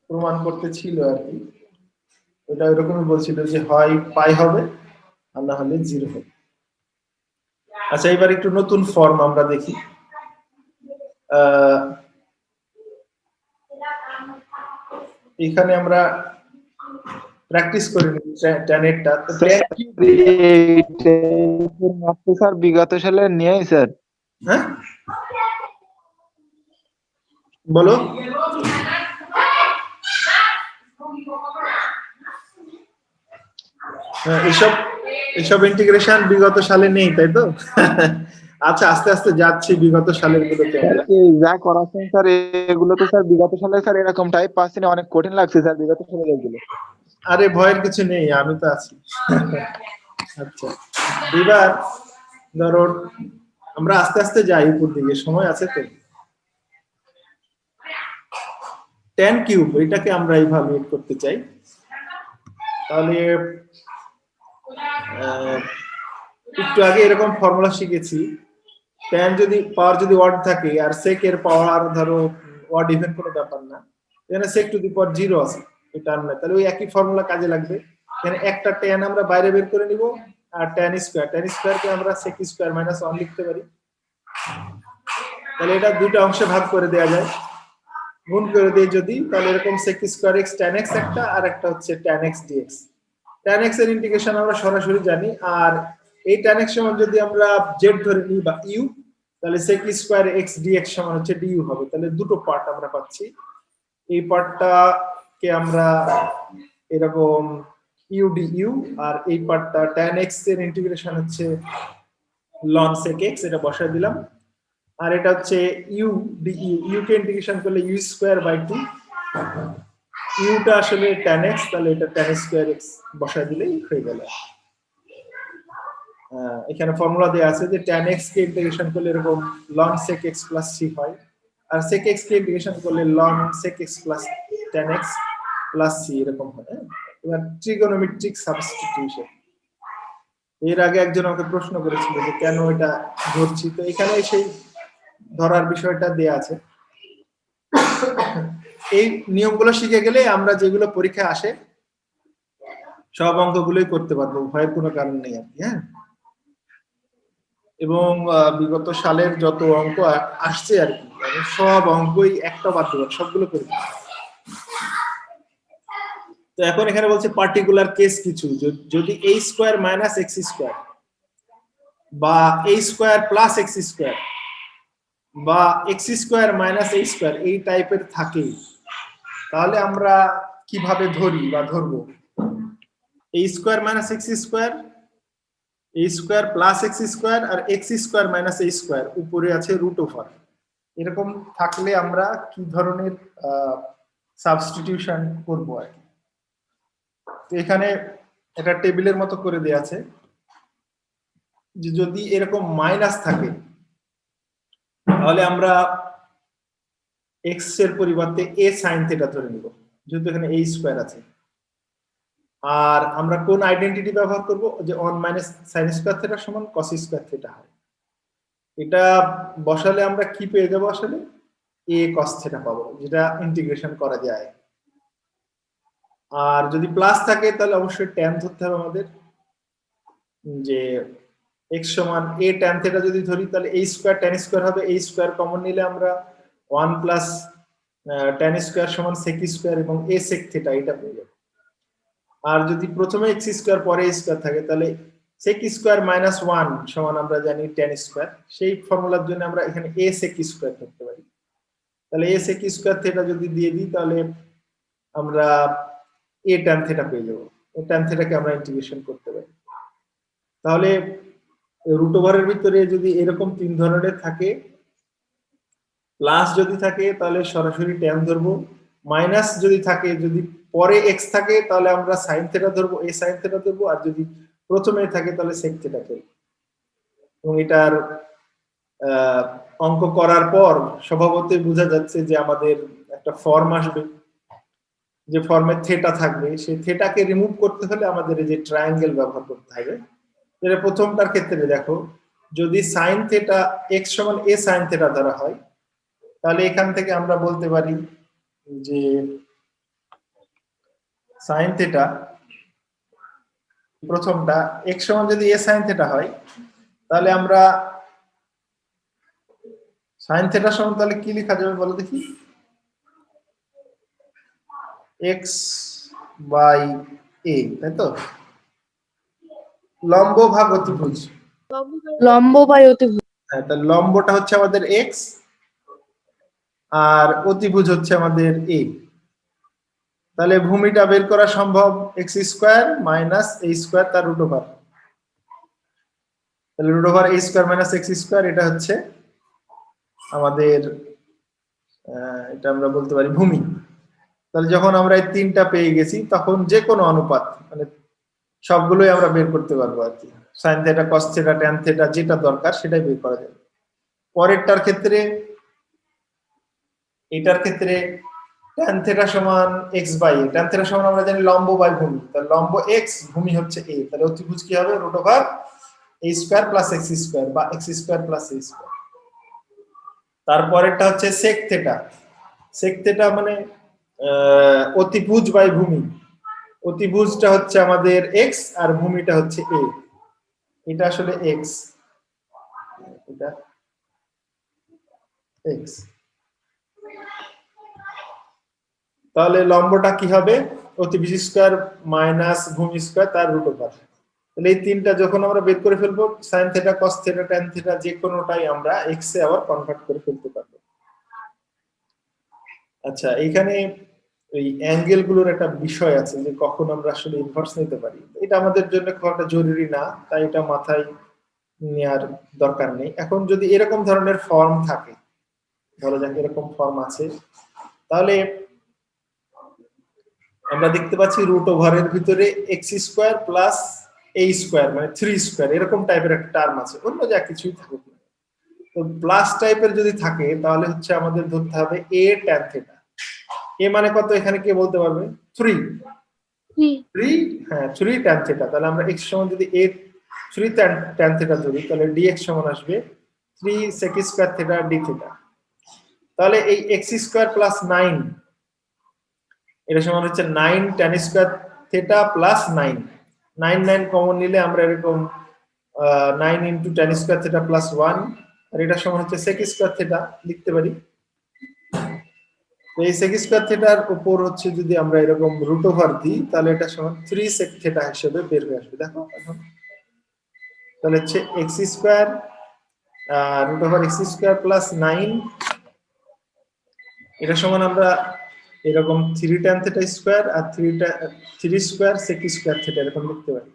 প্রমাণ করতে ছিল আর কি, ওটা এরকমই বলছিল যে হয় পাই হবে আর না হলে 0 হবে। আচ্ছা, এবার একটু নতুন ফর্ম আমরা দেখি। এখানে আমরা প্র্যাকটিস করে নিই tan এরটা। তো tan কিউব, স্যার বিগত সালে নিয়েই স্যার। হ্যাঁ বলো। এসব এসব ইন্টিগ্রেশন বিগত সালে নেই, তাই তো? আচ্ছা, আস্তে আস্তে যাচ্ছি বিগত সালের গুলোতে আমরা। যা করাচ্ছেন স্যার এগুলো তো স্যার বিগত সালে স্যার এরকম টাইপ পাচ্ছি না, অনেক কঠিন লাগছে স্যার বিগত সালে এগুলো। আরে ভয়ের কিছু নেই, আমি তো আছি। আচ্ছা, এবার ধরো আমরা আস্তে আস্তে যাই উপর দিকে, সময় আছে তো। tan কিউব এটাকে আমরা ইভালুয়েট করতে চাই। তাহলে একটু আগে এরকম ফর্মুলা শিখেছি, tan যদি পাওয়ার যদি অড থাকে আর sec এর পাওয়ার ধরো অড ইভেন কোনো ব্যাপার না, এখানে sec টু দি পাওয়ার 0 আছে, এটা না, তাহলে ওই একই ফর্মুলা কাজে লাগবে। এখানে একটা tan আমরা বাইরে বের করে নিব, আর tan স্কয়ার কে আমরা sec স্কয়ার মাইনাস 1 লিখতে পারি। তাহলে এটা দুটো অংশে ভাগ করে দেওয়া যায়, গুণ করে দেই যদি, তাহলে এরকম sec square x tan x একটা, আর একটা হচ্ছে tan x dx। tan x এর ইন্টিগ্রেশন আমরা সরাসরি জানি, আর এই tan x সমান যদি আমরা z ধরে নিই বা u, তাহলে sec স্কয়ার x dx সমান হচ্ছে du হবে। তাহলে দুটো পার্ট আমরা পাচ্ছি। এই পার্টটাকে আমরা এরকম u du, আর এই পার্টটা tan x এর ইন্টিগ্রেশন হচ্ছে ln sec x, এটা বসায় দিলাম। আর এটা হচ্ছে u du, u কে ইন্টিগ্রেশন করলে u স্কয়ার বাই 2, u টা আসলে tan x, তাহলে এটা tan স্কয়ার x বসায় দিলেই হয়ে গেল। এখানে ফর্মুলা দেয়া আছে যে tan x কে ইন্টিগ্রেশন করলে এরকম ln sec x plus c হয়, আর sec x কে ইন্টিগ্রেশন করলে ln sec x plus tan x plus c এরকম হয়। এবার ট্রিগোনোমেট্রিক সাবস্টিটিউশন, এর আগে একজন আমাকে প্রশ্ন করেছিল যে কেন এটা ধরছি, তো এখানে সেই ধরার বিষয়টা দেয়া আছে। এই নিয়মগুলো শিখে গেলে আমরা যেগুলো পরীক্ষায় আসে সব অঙ্কগুলোই করতে পারবো, ভয়ের কোনো কারণ নেই আর কি। হ্যাঁ, এবং বিগত সালের যত অঙ্ক আসছে আর কি, মানে সব অঙ্কই একটা বাদ দেওয়া, সবগুলো করে দিই। তো এখন এখানে বলছে পার্টিকুলার কেস কিছু, যদি a square minus x square বা a square plus x square বা x square minus a square এই টাইপের থাকে, তাহলে আমরা কিভাবে ধরি বা ধরবো। a square minus x square, a square plus x square, আর x square minus a square, উপরে আছে রুট ওভার, এরকম থাকলে আমরা কি ধরনের সাবস্টিটিউশন করব আর কি। তো এখানে একটা টেবিলের মতো করে দেয়া আছে যে যদি এরকম মাইনাস থাকে তাহলে আমরা x এর পরিবর্তে a sin থিটা ধরে নিব, যেহেতু এখানে a স্কয়ার আছে। আর আমরা কোন আইডেন্টিটি ব্যবহার করব, যে 1 মাইনাস sin স্কয়ার থিটা সমান cos স্কয়ার থিটা হয়। এটা বসালে আমরা কি পেয়ে যাব, আসলে a cos থিটা পাবো, যেটা ইন্টিগ্রেশন করা যায়। আর যদি প্লাস থাকে তাহলে অবশ্যই tan ধরতে হবে আমাদের, যে x সমান a tan থিটা যদি ধরি তাহলে a স্কয়ার tan স্কয়ার হবে, a স্কয়ার কমন নিলে আমরা 1 প্লাস tan স্কয়ার সমান sec স্কয়ার এবং a sec থিটা এটা পেয়ে যাব। আর যদি প্রথমে x স্কয়ার পরে a স্কয়ার থাকে তাহলে sec স্কয়ার মাইনাস 1 সমান আমরা জানি tan স্কয়ার, সেই ফর্মুলার জন্য আমরা এখানে a sec স্কয়ার করতে পারি। তাহলে a sec স্কয়ার থিটা যদি দিয়ে দিই তাহলে আমরা a tan থিটা পেয়ে যাব। এই tan থিটাকে আমরা ইন্টিগ্রেশন করতে পারি। তাহলে রুট ওভারের ভিতরে যদি এরকম তিন ধরনের থাকে, প্লাস যদি থাকে তাহলে সরাসরি tan ধরবো, মাইনাস যদি থাকে, যদি পরে x থাকে তাহলে আমরা sin থিটা ধরবো, a sin থিটা ধরবো, আর যদি প্রথমে থাকে তাহলে sec থিটা ধরবো। এবং এটার অঙ্ক করার পর স্বভাবতই বোঝা যাচ্ছে যে আমাদের একটা ফর্ম আসবে, যে ফর্মে থিটা থাকবে, সেই থিটাকে রিমুভ করতে হলে আমাদের এই যে ট্রায়াঙ্গেল ব্যবহার করতে হবে। যেটা প্রথমটার ক্ষেত্রে দেখো, যদি sin থিটা x সমান a sin থিটা ধরা হয়, তাহলে এখান থেকে আমরা বলতে পারি যে sin থিটা, প্রথমটা x সমান যদি a sin থিটা হয়, তাহলে আমরা sin থিটা সমান তাহলে কি লেখা যাবে বলো দেখি, x বাই a, তাই তো? লম্ব ভাগ অতিভুজ, লম্ব বাই অতিভুজ। হ্যাঁ, তাহলে লম্বটা হচ্ছে আমাদের x আর অতিভুজ হচ্ছে আমাদের a। তাহলে ভূমিটা বের করা সম্ভব x square minus a square তার রুট ওভার, তাহলে root over a square minus x square, এটা হচ্ছে আমাদের এটা আমরা বলতে পারি ভূমি। তাহলে যখন আমরা এই তিনটা পেয়ে গেছি তখন যে কোনো অনুপাত মানে সবগুলোই আমরা বের করতে পারবো আর কি, sin theta cos theta tan theta যেটা দরকার সেটাই বের করা যাবে। পরেরটার ক্ষেত্রে, এটার ক্ষেত্রে tan থিটা সমান x by a, tan theta সমান আমরা জানি লম্ব বাই ভূমি, তাহলে লম্ব x, ভূমি হচ্ছে a, তাহলে অতিভুজ কি হবে root over a square plus x square বা x square plus a square. তারপরেরটা হচ্ছে sec থিটা, sec থিটা মানে অতিভুজ বাই ভূমি, অতিভুজটা হচ্ছে আমাদের x আর ভূমিটা হচ্ছে a, এটা আসলে x, এটা x। তাহলে লম্বটা কি হবে অতিভুজ স্কয়ার মাইনাস ভূমি স্কয়ার তার রুট ওভার। তাহলে এই তিনটা যখন আমরা বের করে ফেলবো, sin theta cos theta tan theta যে কোনোটাই আমরা x এ আবার কনভার্ট করে ফেলতে পারবো। আচ্ছা, এইখানে এই অ্যাঙ্গেল গুলোর একটা বিষয় আছে যে কখন আমরা আসলে ইনভার্স নিতে পারি, এটা আমাদের জন্য খুব একটা জরুরি না, তাই এটা মাথায় নেওয়ার দরকার নেই। এখন যদি এরকম ধরনের ফর্ম থাকে, ধরো যাক এরকম ফর্ম আছে, তাহলে আমরা দেখতে পাচ্ছি রুট ওভারের ভিতরে x square plus a square মানে 3 স্কয়ার এরকম টাইপের একটা টার্ম আছে, অন্য যা কিছুই থাকুক না, তো প্লাস টাইপের যদি থাকে তাহলে হচ্ছে আমাদের ধরতে হবে a tan থিটা। a মানে কত এখানে কে বলতে পারবে? 3, 3, হ্যাঁ 3 tan থিটা। তাহলে আমরা x সমান যদি a 3 tan থিটা ধরি, তাহলে dx সমান আসবে 3 sec square theta d theta. তাহলে এই x স্কয়ার প্লাস 9, এটা সমান হচ্ছে 9 tan square theta plus 9, 9 common নিলে আমরা এরকম 9 into tan square theta plus 1, আর এটা সমান হচ্ছে sec স্কয়ার থিটা লিখতে পারি। তো এই sec স্কয়ার থিটার উপর হচ্ছে যদি আমরা এরকম রুট ওভার দিই, তাহলে এটা সমান 3 sec থিটা হিসেবে বের হয়ে আসবে। দেখো এখন তাহলে হচ্ছে x square root over x square plus 9, এটা সমান আমরা এরকম 3 tan থিটা স্কয়ার আর 3 স্কয়ার sec স্কয়ার থিটা এরকম লিখতে পারি,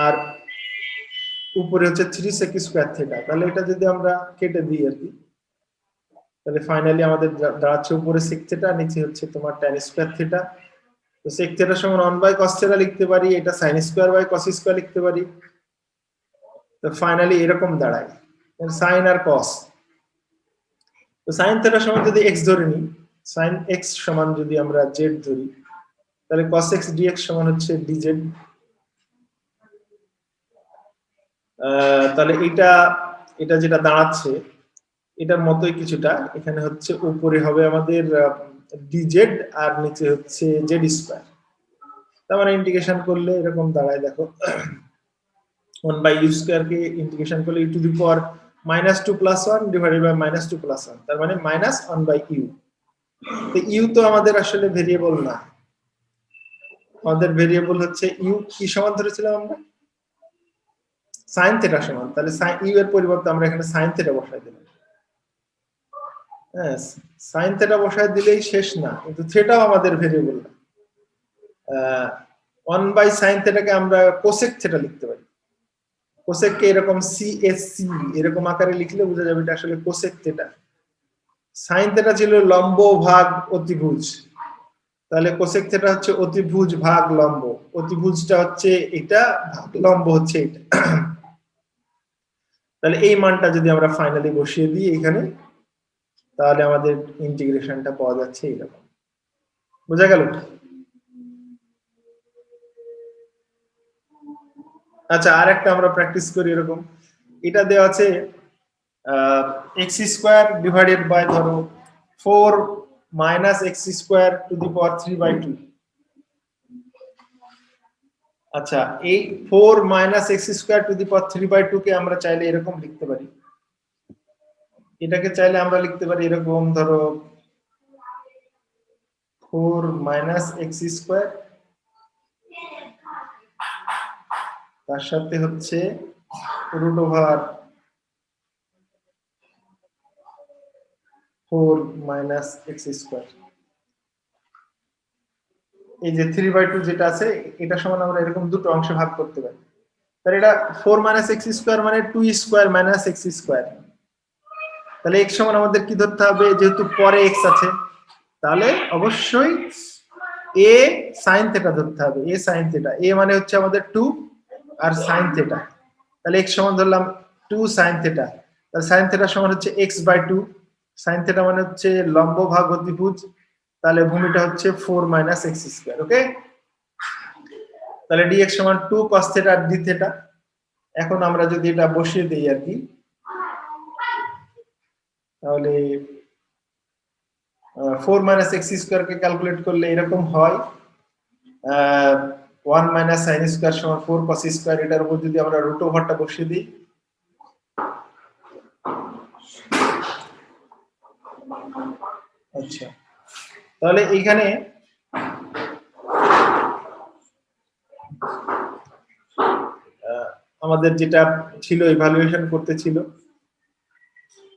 আর উপরে হচ্ছে 3 sec স্কয়ার থিটা। তাহলে এটা যদি আমরা কেটে দিই আর কি, তাহলে ফাইনালি আমাদের দাঁড়াচ্ছে উপরে sec থিটা, নিচে হচ্ছে তোমার tan স্কয়ার থিটা। তো sec থিটা সমান 1 বাই cos থিটা লিখতে পারি, এটা sin square by cos square লিখতে পারি। তো ফাইনালি এরকম দাঁড়ায় sin আর cos। তো sin থিটা সমান যদি x ধরে নিই, sin x সমান যদি আমরা z ধরি, তাহলে cos x dx সমান হচ্ছে dz। তাহলে এটা যেটা দাঁড়াচ্ছে এটার মতোই কিছুটা, এখানে হচ্ছে উপরে হবে আমাদের dz আর নিচে হচ্ছে z স্কয়ার। তার মানে ইন্টিগ্রেশন করলে এরকম দাঁড়ায়, দেখো 1 বাই u স্কয়ার কে ইন্টিগ্রেশন করলে e to the power -2 + 1 divided by -2 + 1, তার মানে -1 বাই u। তো u তো আমাদের আসলে ভেরিয়েবল না, আমাদের ভেরিয়েবল হচ্ছে u কি সমান ধরেছিলাম আমরা সাইন থিটা সমান, তাহলে সাইন ইউ এর পরিবর্তে আমরা এখানে সাইন থিটা বসাই দিলাম। হ্যাঁ, সাইন থিটা বসাই দিলেই শেষ না, কিন্তু থিটাও আমাদের ভেরিয়েবল না। 1/sin থিটাকে আমরা কোসেক থিটা লিখতে পারি। কোসেককে এরকম CSC এরকম আকারে লিখলে বোঝা যাবে এটা আসলে কোসেক থিটা। সাইন থিটা ছিল লম্ব ভাগ অতিভুজ, তাহলে কোসেক থিটা হচ্ছে অতিভুজ ভাগ লম্ব। অতিভুজটা হচ্ছে এটা, লম্ব হচ্ছে এটা। তাহলে এই মানটা যদি আমরা ফাইনালি বসিয়ে দিই এখানে, তাহলে আমাদের ইন্টিগ্রেশনটা পাওয়া যাচ্ছে এরকম। বোঝা গেল? আচ্ছা, আরেকটা আমরা প্র্যাকটিস করি এরকম। এটা দেওয়া আছে x² ডিভাইডেড বাই ধরো 4 - x² টু দি পাওয়ার 3/2। আচ্ছা, এই 4 - x² টু দি পাওয়ার 3/2 কে আমরা চাইলে এরকম লিখতে পারি। এটাকে চাইলে আমরা লিখতে পারি এরকম, ধরো 4 - x² তার সাথে হচ্ছে √4 - x²। এই যে 3/2 যেটা আছে এটা সমান আমরা এরকম দুটো অংশে ভাগ করতে পারি। তাহলে এটা 4 - x² মানে 2² - x²। তাহলে x সমান আমাদের কি ধরতে হবে, যেহেতু পরে x আছে তাহলে অবশ্যই a sin θ ধরতে হবে। a sin θ, a মানে হচ্ছে আমাদের 2 আর sin θ, তাহলে x সমান ধরলাম 2 sin θ। তাহলে sin θ সমান হচ্ছে x/2। sin θ মানে হচ্ছে লম্ব ভাগ অতিভুজ, তাহলে ভূমিটা হচ্ছে 4 - x²। ওকে, তাহলে dx সমান 2 cos θ আর d θ। এখন আমরা যদি এটা বসিয়ে দেই আর কি, তাহলে 4 - x² কে ক্যালকুলেট করলে এরকম হয় 1 - sin² সমান 4 cos²। এটার উপর যদি আমরা √ওভারটা বসিয়ে দিই, আচ্ছা, তাহলে এইখানে আমাদের যেটা ছিল ইভালুয়েশন করতে ছিল,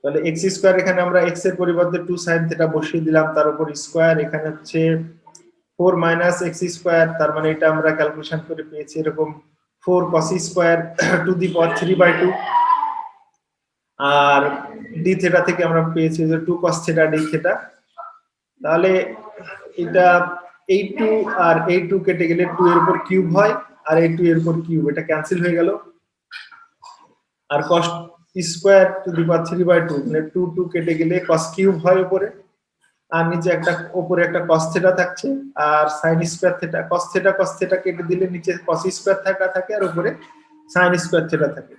তাহলে x² এখানে আমরা x এর পরিবর্তে 2 sin θ বসিয়ে দিলাম, তার উপর স্কয়ার, এখানে হচ্ছে 4 - x², তার মানে এটা আমরা ক্যালকুলেশন করে পেয়েছি এরকম 4 cos² two the power 3/2। R d θ থেকে আমরা পেয়েছি যে 2 cos θ d θ। তাহলে এটা এই 2 আর এই 2 কেটে গেলে 2 এর উপর কিউব হয়, আর এই 2 এর উপর কিউব, এটা ক্যান্সেল হয়ে গেল। আর cos² টু দি পাওয়ার 3/2 মানে 2 কেটে গেলে cos কিউব হয় উপরে, আর নিচে একটা উপরে একটা cos θ থাকছে, আর sin² θ। cos θ কেটে দিলে নিচে cos² থাকে আর উপরে sin² θ থাকে।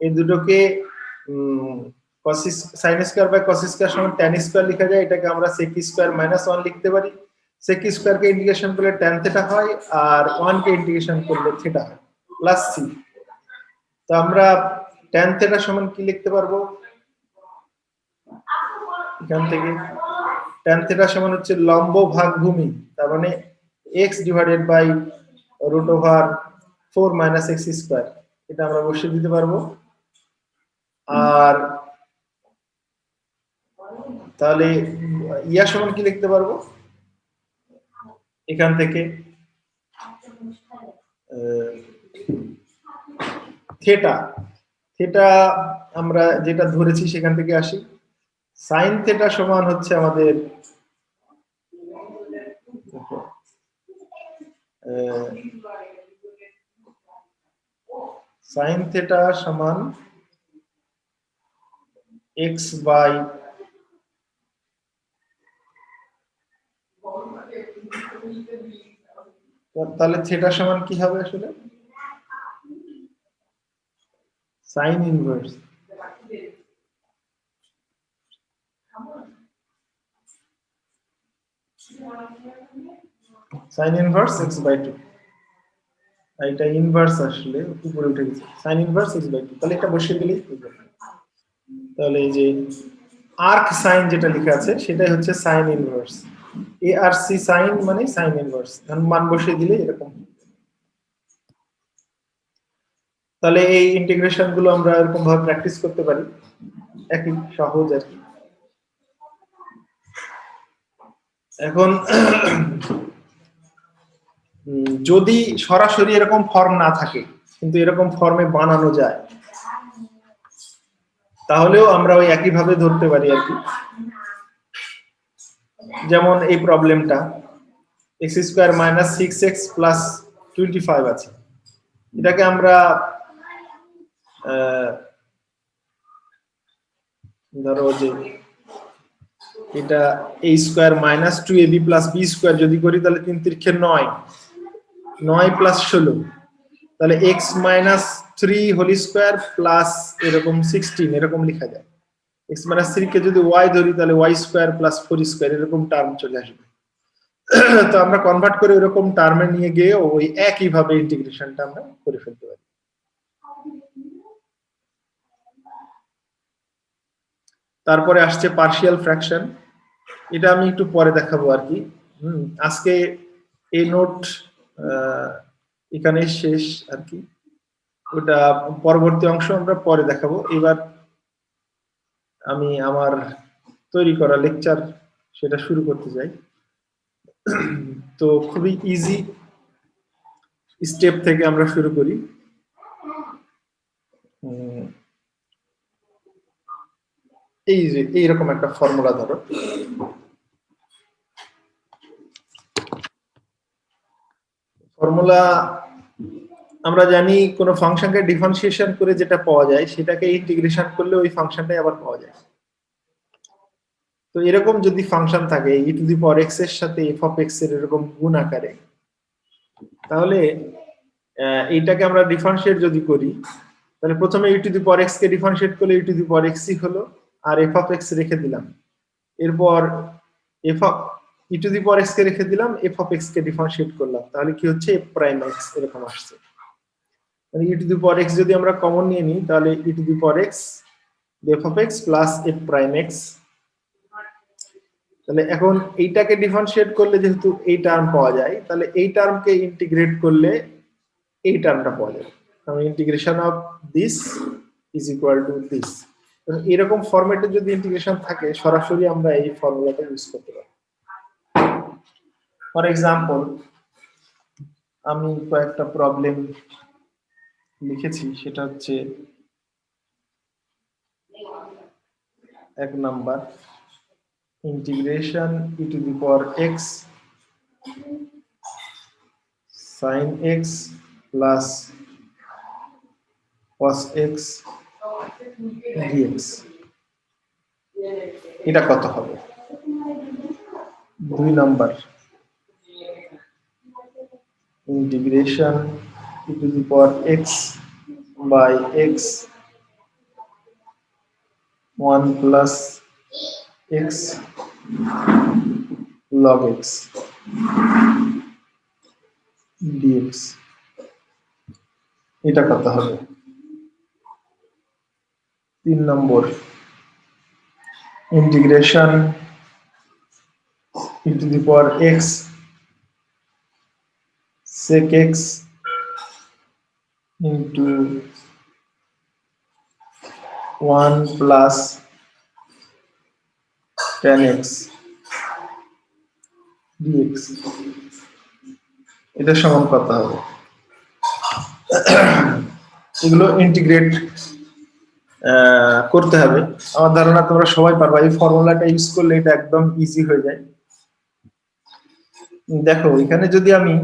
এই দুটোকে sin² cos² সমান tan² লেখা যায়। এটাকে আমরা sec² - 1 লিখতে পারি। sec² কে ইন্টিগ্রেশন করলে tan θ হয়, আর 1 কে ইন্টিগ্রেশন করলে θ হয় প্লাস c। তো আমরা tan θ সমান কি লিখতে পারবো এখান থেকে? tan θ সমান হচ্ছে লম্ব ভাগ ভূমি, তার মানে x ডিভাইডেড বাই √4 - x²। এটা আমরা বসিয়ে দিতে পারবো। আর তাহলে ইয়া সমান কি লিখতে পারবো এখান থেকে? থিটা আমরা যেটা ধরেছি সেখান থেকে আসি। sin θ সমান হচ্ছে আমাদের sin θ সমান x বাই তাহলে θ সমান কি হবে আসলে? sin inverse x/2। এটা ইনভার্স আসলে উপরে উঠে গেছে, sin ইনভার্স x/2। তাহলে এটা বসিয়ে দিলেই হয়ে যাবে। তাহলে এই যে আর্ক সাইন যেটা লেখা আছে সেটাই হচ্ছে sin ইনভার্স। ARC sin মানে sin ইনভার্স, মান বসিয়ে দিলে এরকম। তাহলে এই ইন্টিগ্রেশন গুলো আমরা এরকম ভাবে প্র্যাকটিস করতে পারি, একই সহজ আর কি। এখন যদি সরাসরি এরকম ফর্ম না থাকে কিন্তু এরকম ফর্মে বানানো যায় তাহলেও আমরা ওই একই ভাবে ধরতে পারি আর কি। যেমন এই প্রবলেমটা x² - 6x + 25 আছে, এটাকে আমরা ধরো যে এটা a² - 2ab + b² যদি করি তাহলে 3 × 9 9 + 16, তাহলে x - 3 হোল স্কয়ার প্লাস এরকম 16 এরকম লেখা যায়। x - 3 কে যদি y ধরি তাহলে y² + 4² এরকম টার্ম চলে আসবে। তো আমরা কনভার্ট করে এরকম টার্মে নিয়ে গিয়ে ওই একই ভাবে ইন্টিগ্রেশনটা আমরা করে ফেলতে পারি। তারপরে আসছে পার্শিয়াল ফ্র্যাকশন, এটা আমি একটু পরে দেখাবো আর কি। আজকে এই নোট এখানে শেষ আর কি, ওটা পরবর্তী অংশ আমরা পরে দেখাবো। এবার আমি আমার তৈরি করা লেকচার সেটা শুরু করতে চাই। তো খুবই ইজি স্টেপ থেকে আমরা শুরু করি। এই যে এইরকম একটা ফর্মুলা ধরো, ফর্মুলা আমরা জানি কোন ফাংশনকে ডিফারেন্সিয়েশন করে যেটা পাওয়া যায় সেটাকে ইন্টিগ্রেশন করলে ওই ফাংশনটাই আবার পাওয়া যায়। তো এরকম যদি ফাংশন থাকে e⁴x এর সাথে f(x) এর এরকম গুণ আকারে, তাহলে এইটাকে আমরা ডিফারেন্সিয়েট যদি করি তাহলে প্রথমে e⁴x কে ডিফারেন্সিয়েট করলে e⁴x হলো আর f(x) রেখে দিলাম, এরপর e⁴x কে রেখে দিলাম, f(x) কে ডিফারেন্সিয়েট করলাম, তাহলে কি হচ্ছে f'(x) এরকম আসছে। মানে e⁴x যদি আমরা কমন নিয়ে নিই তাহলে e⁴x f(x) + f'(x), তাহলে এখন এইটাকে ডিফারেন্সিয়েট করলে যেহেতু এই টার্ম পাওয়া যায় তাহলে এই টার্মকে ইন্টিগ্রেট করলে এই টার্মটা পাওয়া যায়। তাহলে integration of this is equal to this. এরকম ফরম্যাটে যদি ইন্টিগ্রেশন থাকে সরাসরি আমরা এই ফর্মুলাটা ইউজ করতে পারি। ফর এক্সাম্পল আমি কয়েকটা প্রবলেম লিখেছি, সেটা হচ্ছে 1 number integration e⁴x sin x plus cos x dx, এটা কত হবে? 2 number integration e⁴x by x 1 plus x log x dx, এটা কত হবে? 3 নম্বর integration e⁴x sec x into 1 plus tan x dx, এটা সমান কত হবে? এগুলো ইন্টিগ্রেট করতে হবে। আমার ধারণা তোমরা সবাই পারবা, এই ফর্মুলাটা ইউজ করলে এটা একদম ইজি হয়ে যায়। দেখো এখানে যদি আমি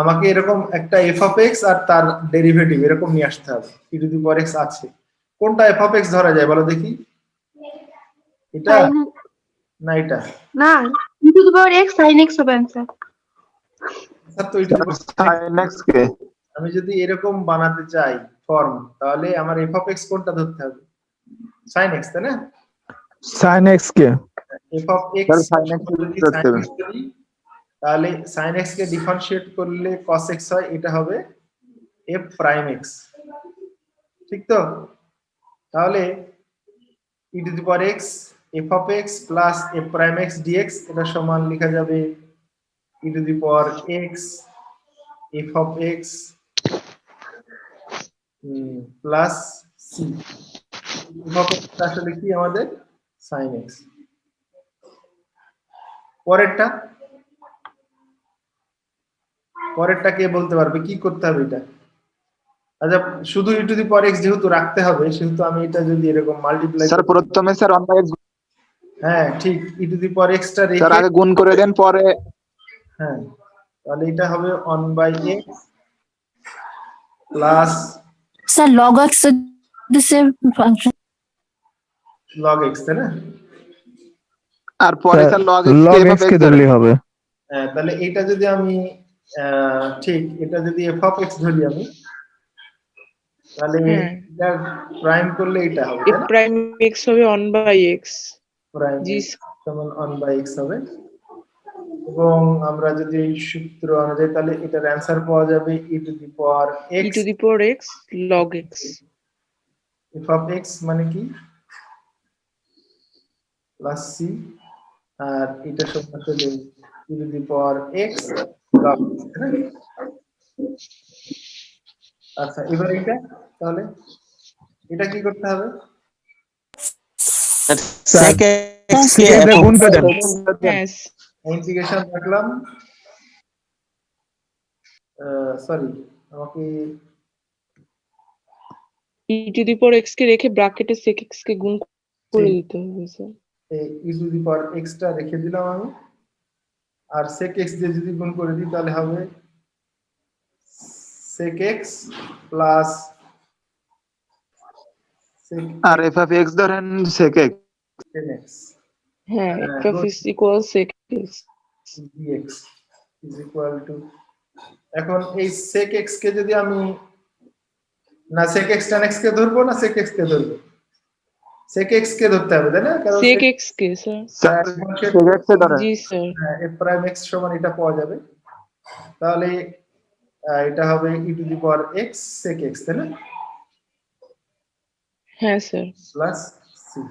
আমাকে এরকম একটা f(x) আর তার ডেরিভেটিভ এরকম নিয়ে আসতে হবে। e⁴x আছে, কোনটা f(x) ধরা যায় বলো দেখি? এটা না এটা না, e⁴x sin x হবে आंसर। স্যার তো sin x কে আমি যদি এরকম বানাতে চাই ফর্ম, তাহলে আমার f(x) কোনটা ধরতে হবে? sin x, তাই না? sin x কে f(x) sin x যদি ধরতে হবে। sin x ধরি, তাহলে sin x কে ডিফারেন্সিয়েট করলে cos x হয়, এটা হবে f'(x), ঠিক তো? তাহলে e⁴x f(x) plus f'(x) dx, এটা সমান লেখা যাবে e⁴x f(x) প্লাস সি আসলে কি আমাদের সাইন এক্স। পরেরটা কে বলতে পারবে কি করতে হবে এটা? আচ্ছা, শুধু ই টু দি পাওয়ার এক্স যেহেতু রাখতে হবে সেহেতু আমি এটা যদি এরকম মাল্টিপ্লাই, স্যার প্রথমে স্যার 1/x, হ্যাঁ ঠিক, ই টু দি পাওয়ার এক্সটা স্যার রেখে, আগে গুণ করে দেন পরে। হ্যাঁ তাহলে এটা হবে 1/x plus sir log x দিছে ফাংশন। log x, তাই না? আর পরে sir log x K log f x of K x ধরলেই হবে। হ্যাঁ, তাহলে এটা যদি আমি ঠিক এটা যদি f of x ধরি আমি, তাহলে হ্যাঁ। এটা প্রাইম করলে এটা হবে, এ তাই না? প্রাইম এক্স হবে 1/x। প্রাইম জি সমান 1/x হবে, এবং আমরা যদি এই সূত্র অনুযায়ী তাহলে এটার অ্যান্সার পাওয়া যাবে e to the power e x to the power x log x. f of x মানে কি প্লাস সি, আর এটা সমান আসলে e to the power x log x, তাই না? আচ্ছা, এবার এটা তাহলে এটা কি করতে হবে? স্যার Yes, কে দিয়ে গুণ করে দেন। হ্যাঁ ইন্টিগ্রেশন রাখলাম, সরি আমাকে ই টু দি পাওয়ার এক্স কে রেখে ব্র্যাকেটে sec x কে গুণ করে দিতে হবে sir. E to the power x টা রেখে দিলাম আমি, আর sec x দিয়ে যদি গুণ করে দিই তাহলে হবে sec x প্লাস sec আর f of x ধরেন sec x। x হ্যাঁ f of x equals sec x dx is equal to, এখন এই sec x কে যদি আমি না sec x tan x কে ধরবো না sec x কে ধরবো, sec x কে ধরতে হবে, তাই না? কারণ sec x কে স্যার। স্যার sec x এ ধরেন। জি স্যার। f প্রাইম x সমান এটা পাওয়া যাবে, তাহলে এটা হবে e to the power x sec x, তাই না? হ্যাঁ স্যার। Plus c.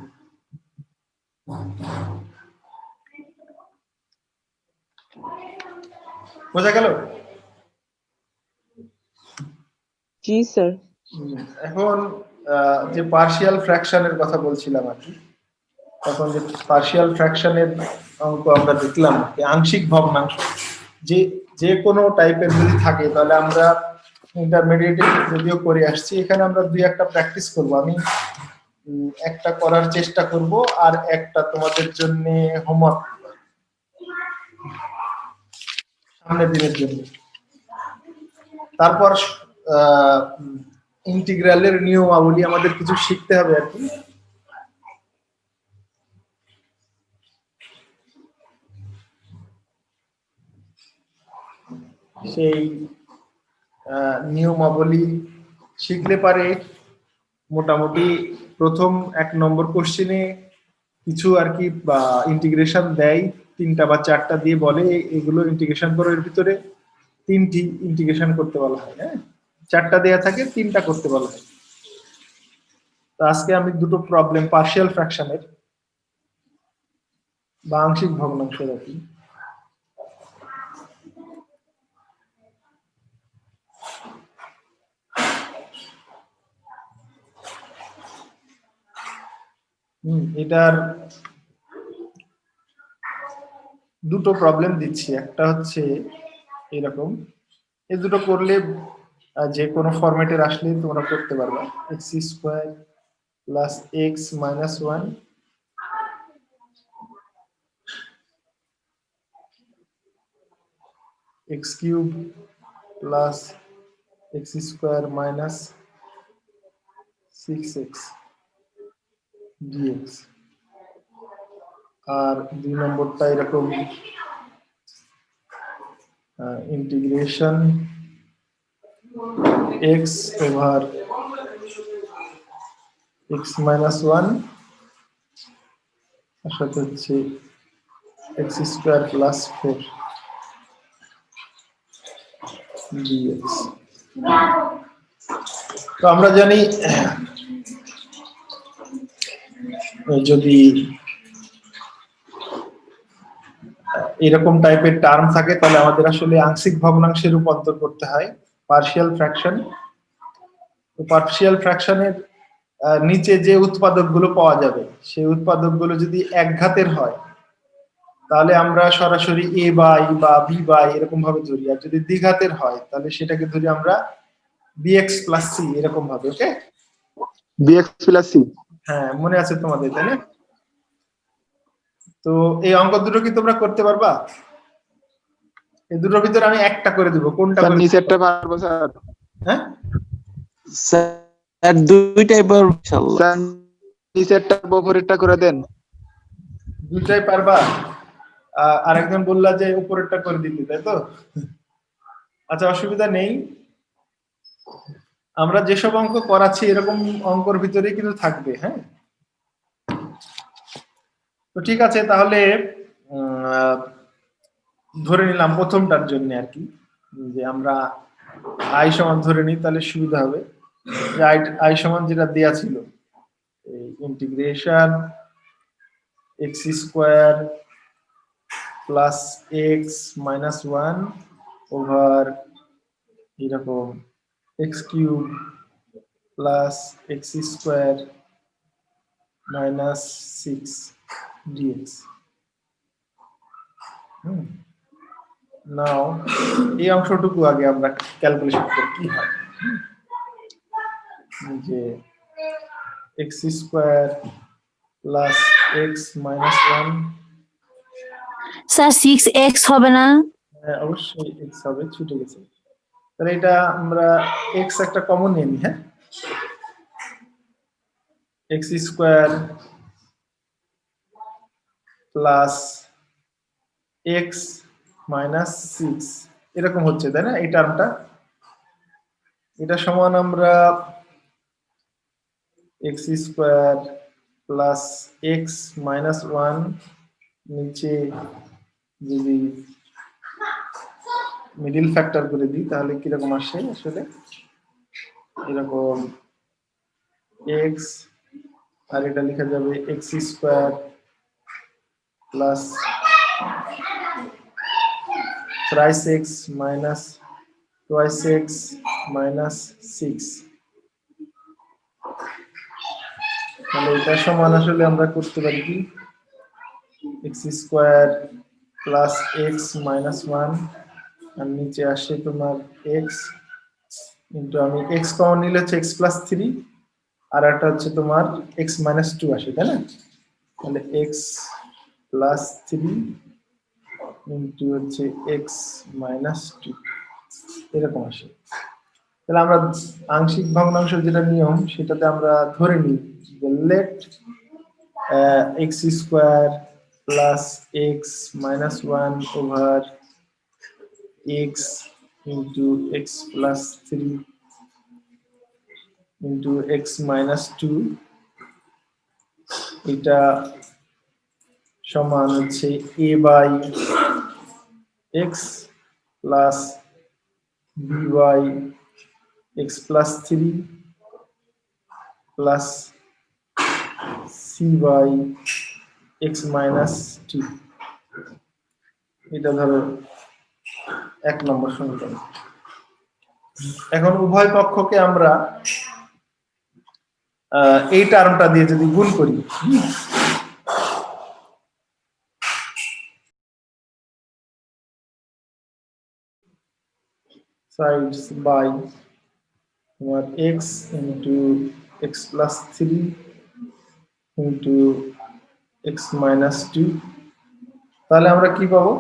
বোঝা গেল? জি স্যার। এখন যে পার্শিয়াল ফ্র্যাকশনের কথা বলছিলাম আর কি, তখন যে পার্শিয়াল ফ্র্যাকশনের অঙ্ক আমরা দেখলাম যে আংশিক ভগ্নাংশ যে যে কোনো টাইপের যদি থাকে তাহলে আমরা ইন্টারমিডিয়েটে যদিও করে আসছি, এখানে আমরা দুই একটা প্র্যাকটিস করব। আমি একটা করার চেষ্টা করব আর একটা তোমাদের জন্য হোমওয়ার্ক সামনের দিনের জন্য। তারপর ইন্টিগ্রালের নিয়মাবলী আমাদের কিছু শিখতে হবে আর কি। সেই নিয়মাবলী শিখলে পারে মোটামুটি প্রথম 1 নম্বর কোশ্চেনে কিছু আর কি ইন্টিগ্রেশন দেয়, 3টা বা 4টা দিয়ে বলে এগুলো ইন্টিগ্রেশন করো, এর ভিতরে 3টি ইন্টিগ্রেশন করতে বলা হয়, হ্যাঁ 4টা দেয়া থাকে 3টা করতে বলা হয়। তো আজকে আমি দুটো প্রবলেম পার্শিয়াল ফ্র্যাকশনের বা আংশিক ভগ্নাংশ রাখি। এটার দুটো প্রবলেম দিচ্ছি, একটা হচ্ছে এরকম, এই দুটো করলে যে কোনো ফরম্যাটের আসলে তোমরা করতে পারবে। x² plus x minus 1 x³ plus x² minus 6x dx, আর 2 নম্বরটা এরকম integration x over x minus 1 আর সাথে হচ্ছে x² প্লাস 4 dx। তো আমরা জানি যদি এরকম টাইপের টার্ম থাকে তাহলে আমাদের আসলে আংশিক ভগ্নাংশে রূপান্তর করতে হয় পার্শিয়াল ফ্র্যাকশন। তো পার্শিয়াল ফ্র্যাকশনের নিচে যে উৎপাদকগুলো পাওয়া যাবে সেই উৎপাদকগুলো যদি এক ঘাতের হয় তাহলে আমরা সরাসরি a বাই বা b বাই এরকম ভাবে ধরি, আর যদি দ্বিঘাতের হয় তাহলে সেটাকে ধরি আমরা bx প্লাস c এরকম ভাবে। ওকে, bx প্লাস c। হ্যাঁ মনে আছে তোমাদের, তাই না? তো এই অঙ্ক দুটো কি তোমরা করতে পারবা? এই দুটোর ভিতরে আমি একটা করে দিব, কোনটা স্যার করে দিব? নিচেরটা পারবো স্যার। হ্যাঁ স্যার দুইটাই পারবো ইনশাআল্লাহ। স্যার নিচেরটা উপরেরটা করে দেন। দুটাই পারবা? আরেকজন বললা যে উপরেরটা করে দিতে, তাই তো? আচ্ছা অসুবিধা নেই, আমরা যেসব অঙ্ক করাচ্ছি এরকম অঙ্কর ভিতরেই কিন্তু থাকবে। হ্যাঁ, তো ঠিক আছে, তাহলে ধরে নিলাম প্রথমটার জন্য আর কি, যে আমরা আই সমান ধরে নিই, তাহলে সুবিধা হবে। যে আই সমান যেটা দেয়া ছিল, এই integration x square plus x minus one over এরকম x cube plus x square minus six d x. Now এই অংশটুকু আগে আমরা ক্যালকুলেশন করি কি হয়। যে x square plus x minus one, sir 6x হবে না? অবশ্যই এক্স হবে, ছুটে গেছে। তাহলে এটা আমরা এক্স একটা কমন নিয়ে নিই। হ্যাঁ, x square plus x minus six এরকম হচ্ছে, তাই না? এই টার্মটা, এটা সমান আমরা x square plus x minus one, নিচে যদি মিডিল ফ্যাক্টর করে দিই তাহলে কিরকম আসে? আসলে এরকম এক্স, আর এটা লেখা যাবে x square plus thrice x minus twice x minus six. তাহলে এটা সমান আসলে আমরা করতে পারি কি, x square plus x minus one, আর নিচে আসে তোমার এক্স কিন্তু আমি এক্স কমন নিলে হচ্ছে এক্স প্লাস থ্রি, আর একটা হচ্ছে তোমার এক্স মাইনাস টু আসে, তাই না? তাহলে এক্স প্লাস থ্রি ইন্টু হচ্ছে এক্স মাইনাস টু এরকম আসে। তাহলে আমরা আংশিক ভগ্নাংশ যেটা নিয়ম সেটাতে আমরা ধরে নিই যে let x square plus x minus one over x into x plus three into x minus two, এটা সমান হচ্ছে a by x plus b by x plus three plus c by x minus two. এটা ধরো 1 নম্বর সমীকরণ। এখন উভয় পক্ষকে আমরা এই টার্মটা দিয়ে যদি গুণ করি, sides by তোমার x into x plus 3 into x minus 2, তাহলে আমরা কি পাবো?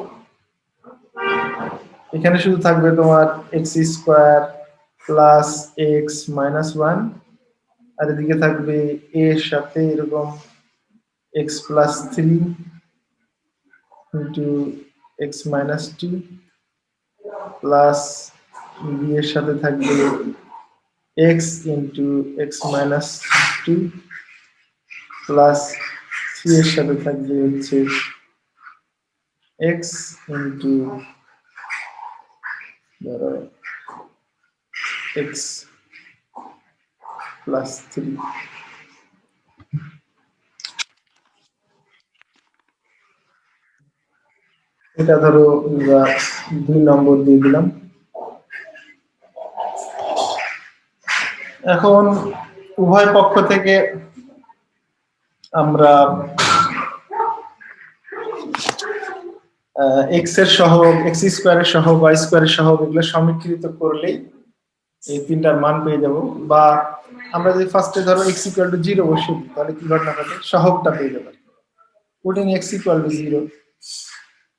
এখানে শুধু থাকবে তোমার x square plus x minus 1, আর এদিকে থাকবে a এর সাথে এরকম x plus 3 into x minus 2 plus b এর সাথে থাকবে x into x minus 2 plus c এর সাথে থাকবে হচ্ছে x into ধরো x plus 3। এটা ধরো 2 নম্বর দিয়ে দিলাম। এখন উভয় পক্ষ থেকে আমরা এক্স এর সহগ, এক্স স্কোয়ারের সহগ, ওয়াই স্কোয়ারের সহগ এগুলো সমীকৃত করলেই এই তিনটার মান পেয়ে যাব। বা আমরা যদি ফার্স্টে ধরো এক্স ইকুয়াল টু 0 বসিয়ে দিই, তাহলে কি ঘটনা ঘটে, সহগটা পেয়ে যাবো। পুটিং এক্স ইকুয়াল টু 0,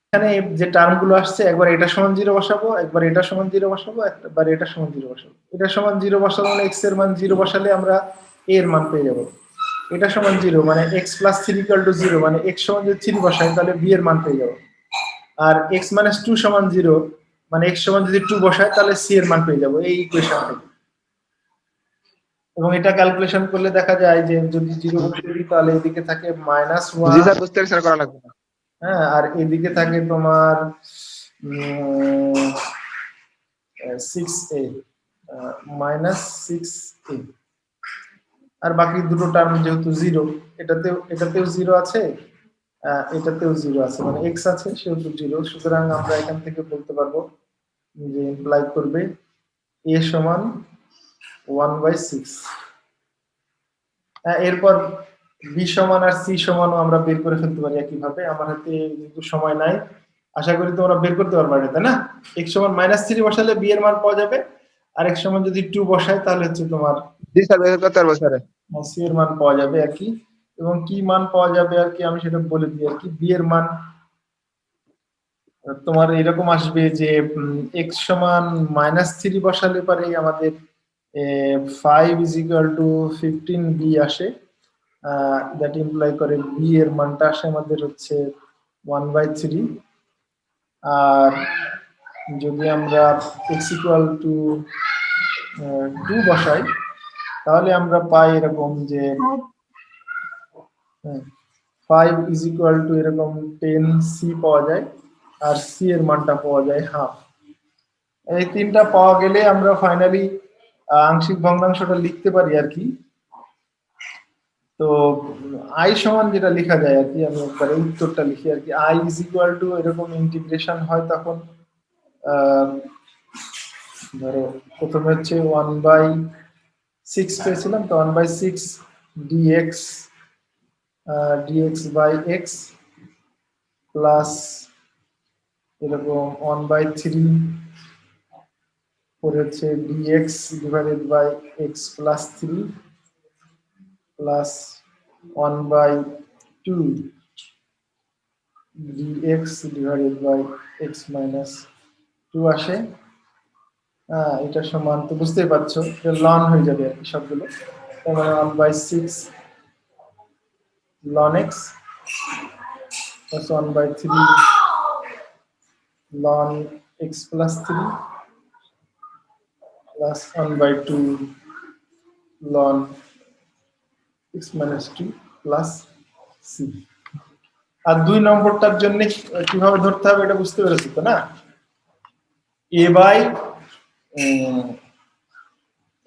এখানে যে টার্ম গুলো আসছে, একবার এটা সমান 0 বসাবো, একবার এটা সমান 0 বসাবো, একবার এটা সমান 0 বসাবো। এটা সমান 0 বসাবো মানে এক্স এর মান 0 বসালে আমরা a এর মান পেয়ে যাব। এটা সমান 0 মানে x প্লাস 3 ইকুয়াল টু 0 মানে x সমান যদি 3 বসাই তাহলে b এর মান পেয়ে যাব। আর x মাইনাস 2 সমান 0 মানে x সমান যদি 2 বসাই তাহলে c এর মান পেয়ে যাব এই ইকুয়েশন থেকে। এবং এটা ক্যালকুলেশন করলে দেখা যায় যে যদি 0 বসিয়ে দিই তাহলে এদিকে থাকে জি -1, স্যার, বুঝতে পেরেছি স্যার, করা লাগবে না। হ্যাঁ, আর এদিকে থাকে তোমার 6a, -6a। আর বাকি দুটো টার্ম যেহেতু 0, এটাতেও 0 আছে, এটাতেও 0 আছে, মানে x আছে সেহেতু 0, সুতরাং আমরা এখান থেকে বলতে পারবো যে ইমপ্লাই করবে a সমান 1/6। এরপর b সমান আর c সমানও আমরা বের করে ফেলতে পারি একইভাবে। আমার হাতে যেহেতু সময় নাই, আশা করি তোমরা বের করতে পারবে এটা, তাই না? x সমান -3 বসালে b এর মান পাওয়া যাবে, আর x সমান যদি 2 বসাই তাহলে হচ্ছে তোমার জি স্যার, বের করতে পারবো স্যার। c এর মান পাওয়া যাবে আর কি। এবং কি মান পাওয়া যাবে আর কি আমি সেটা বলে দিই আর কি। b এর মান তোমার এরকম আসবে যে x সমান -3 বসালে পারে আমাদের 5 is equal to 15b আসে। দ্যাট ইমপ্লাই করে b এর মানটা আসে আমাদের হচ্ছে 1/3। আর যদি আমরা x equal to 2 বসাই তাহলে আমরা পাই এরকম যে 5 is equal to এরকম 10c পাওয়া যায়, আর c এর মানটা পাওয়া যায় হাফ। এই তিনটা পাওয়া গেলে আমরা ফাইনালি আংশিক ভগ্নাংশটা লিখতে পারি আর কি। তো i সমান যেটা লেখা যায় আর কি, আমি একবার উত্তরটা লিখি আর কি। i is equal to এরকম ইন্টিগ্রেশন হয় তখন ধরো প্রথমে হচ্ছে 1/6 পেয়েছিলাম, তো 1/6 dx by x প্লাস এরকম 1/3 পরে হচ্ছে dx divided by x plus 3 plus 1/2 dx divided by x minus 2 আসে। এটা সমান, তো বুঝতেই পারছো যে লন হয়ে যাবে আর কি সবগুলো, তার মানে 1/6 ln x plus 1/3 ln x plus 3 plus 1/2 ln x minus 2 plus c। আর 2 নম্বরটার জন্য কিভাবে ধরতে হবে এটা বুঝতে পেরেছো তো না? a বাই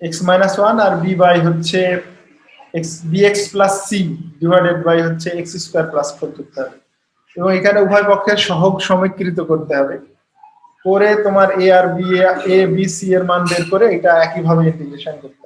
x minus 1 আর b বাই হচ্ছে x bx plus c divided by হচ্ছে x স্কয়ার প্লাস 4 করতে হবে। এবং এখানে উভয় পক্ষের সহগ সমীকৃত করতে হবে, করে তোমার a R b, a b c এর মান বের করে এটা একইভাবে ইন্টিগ্রেশন করতে হবে।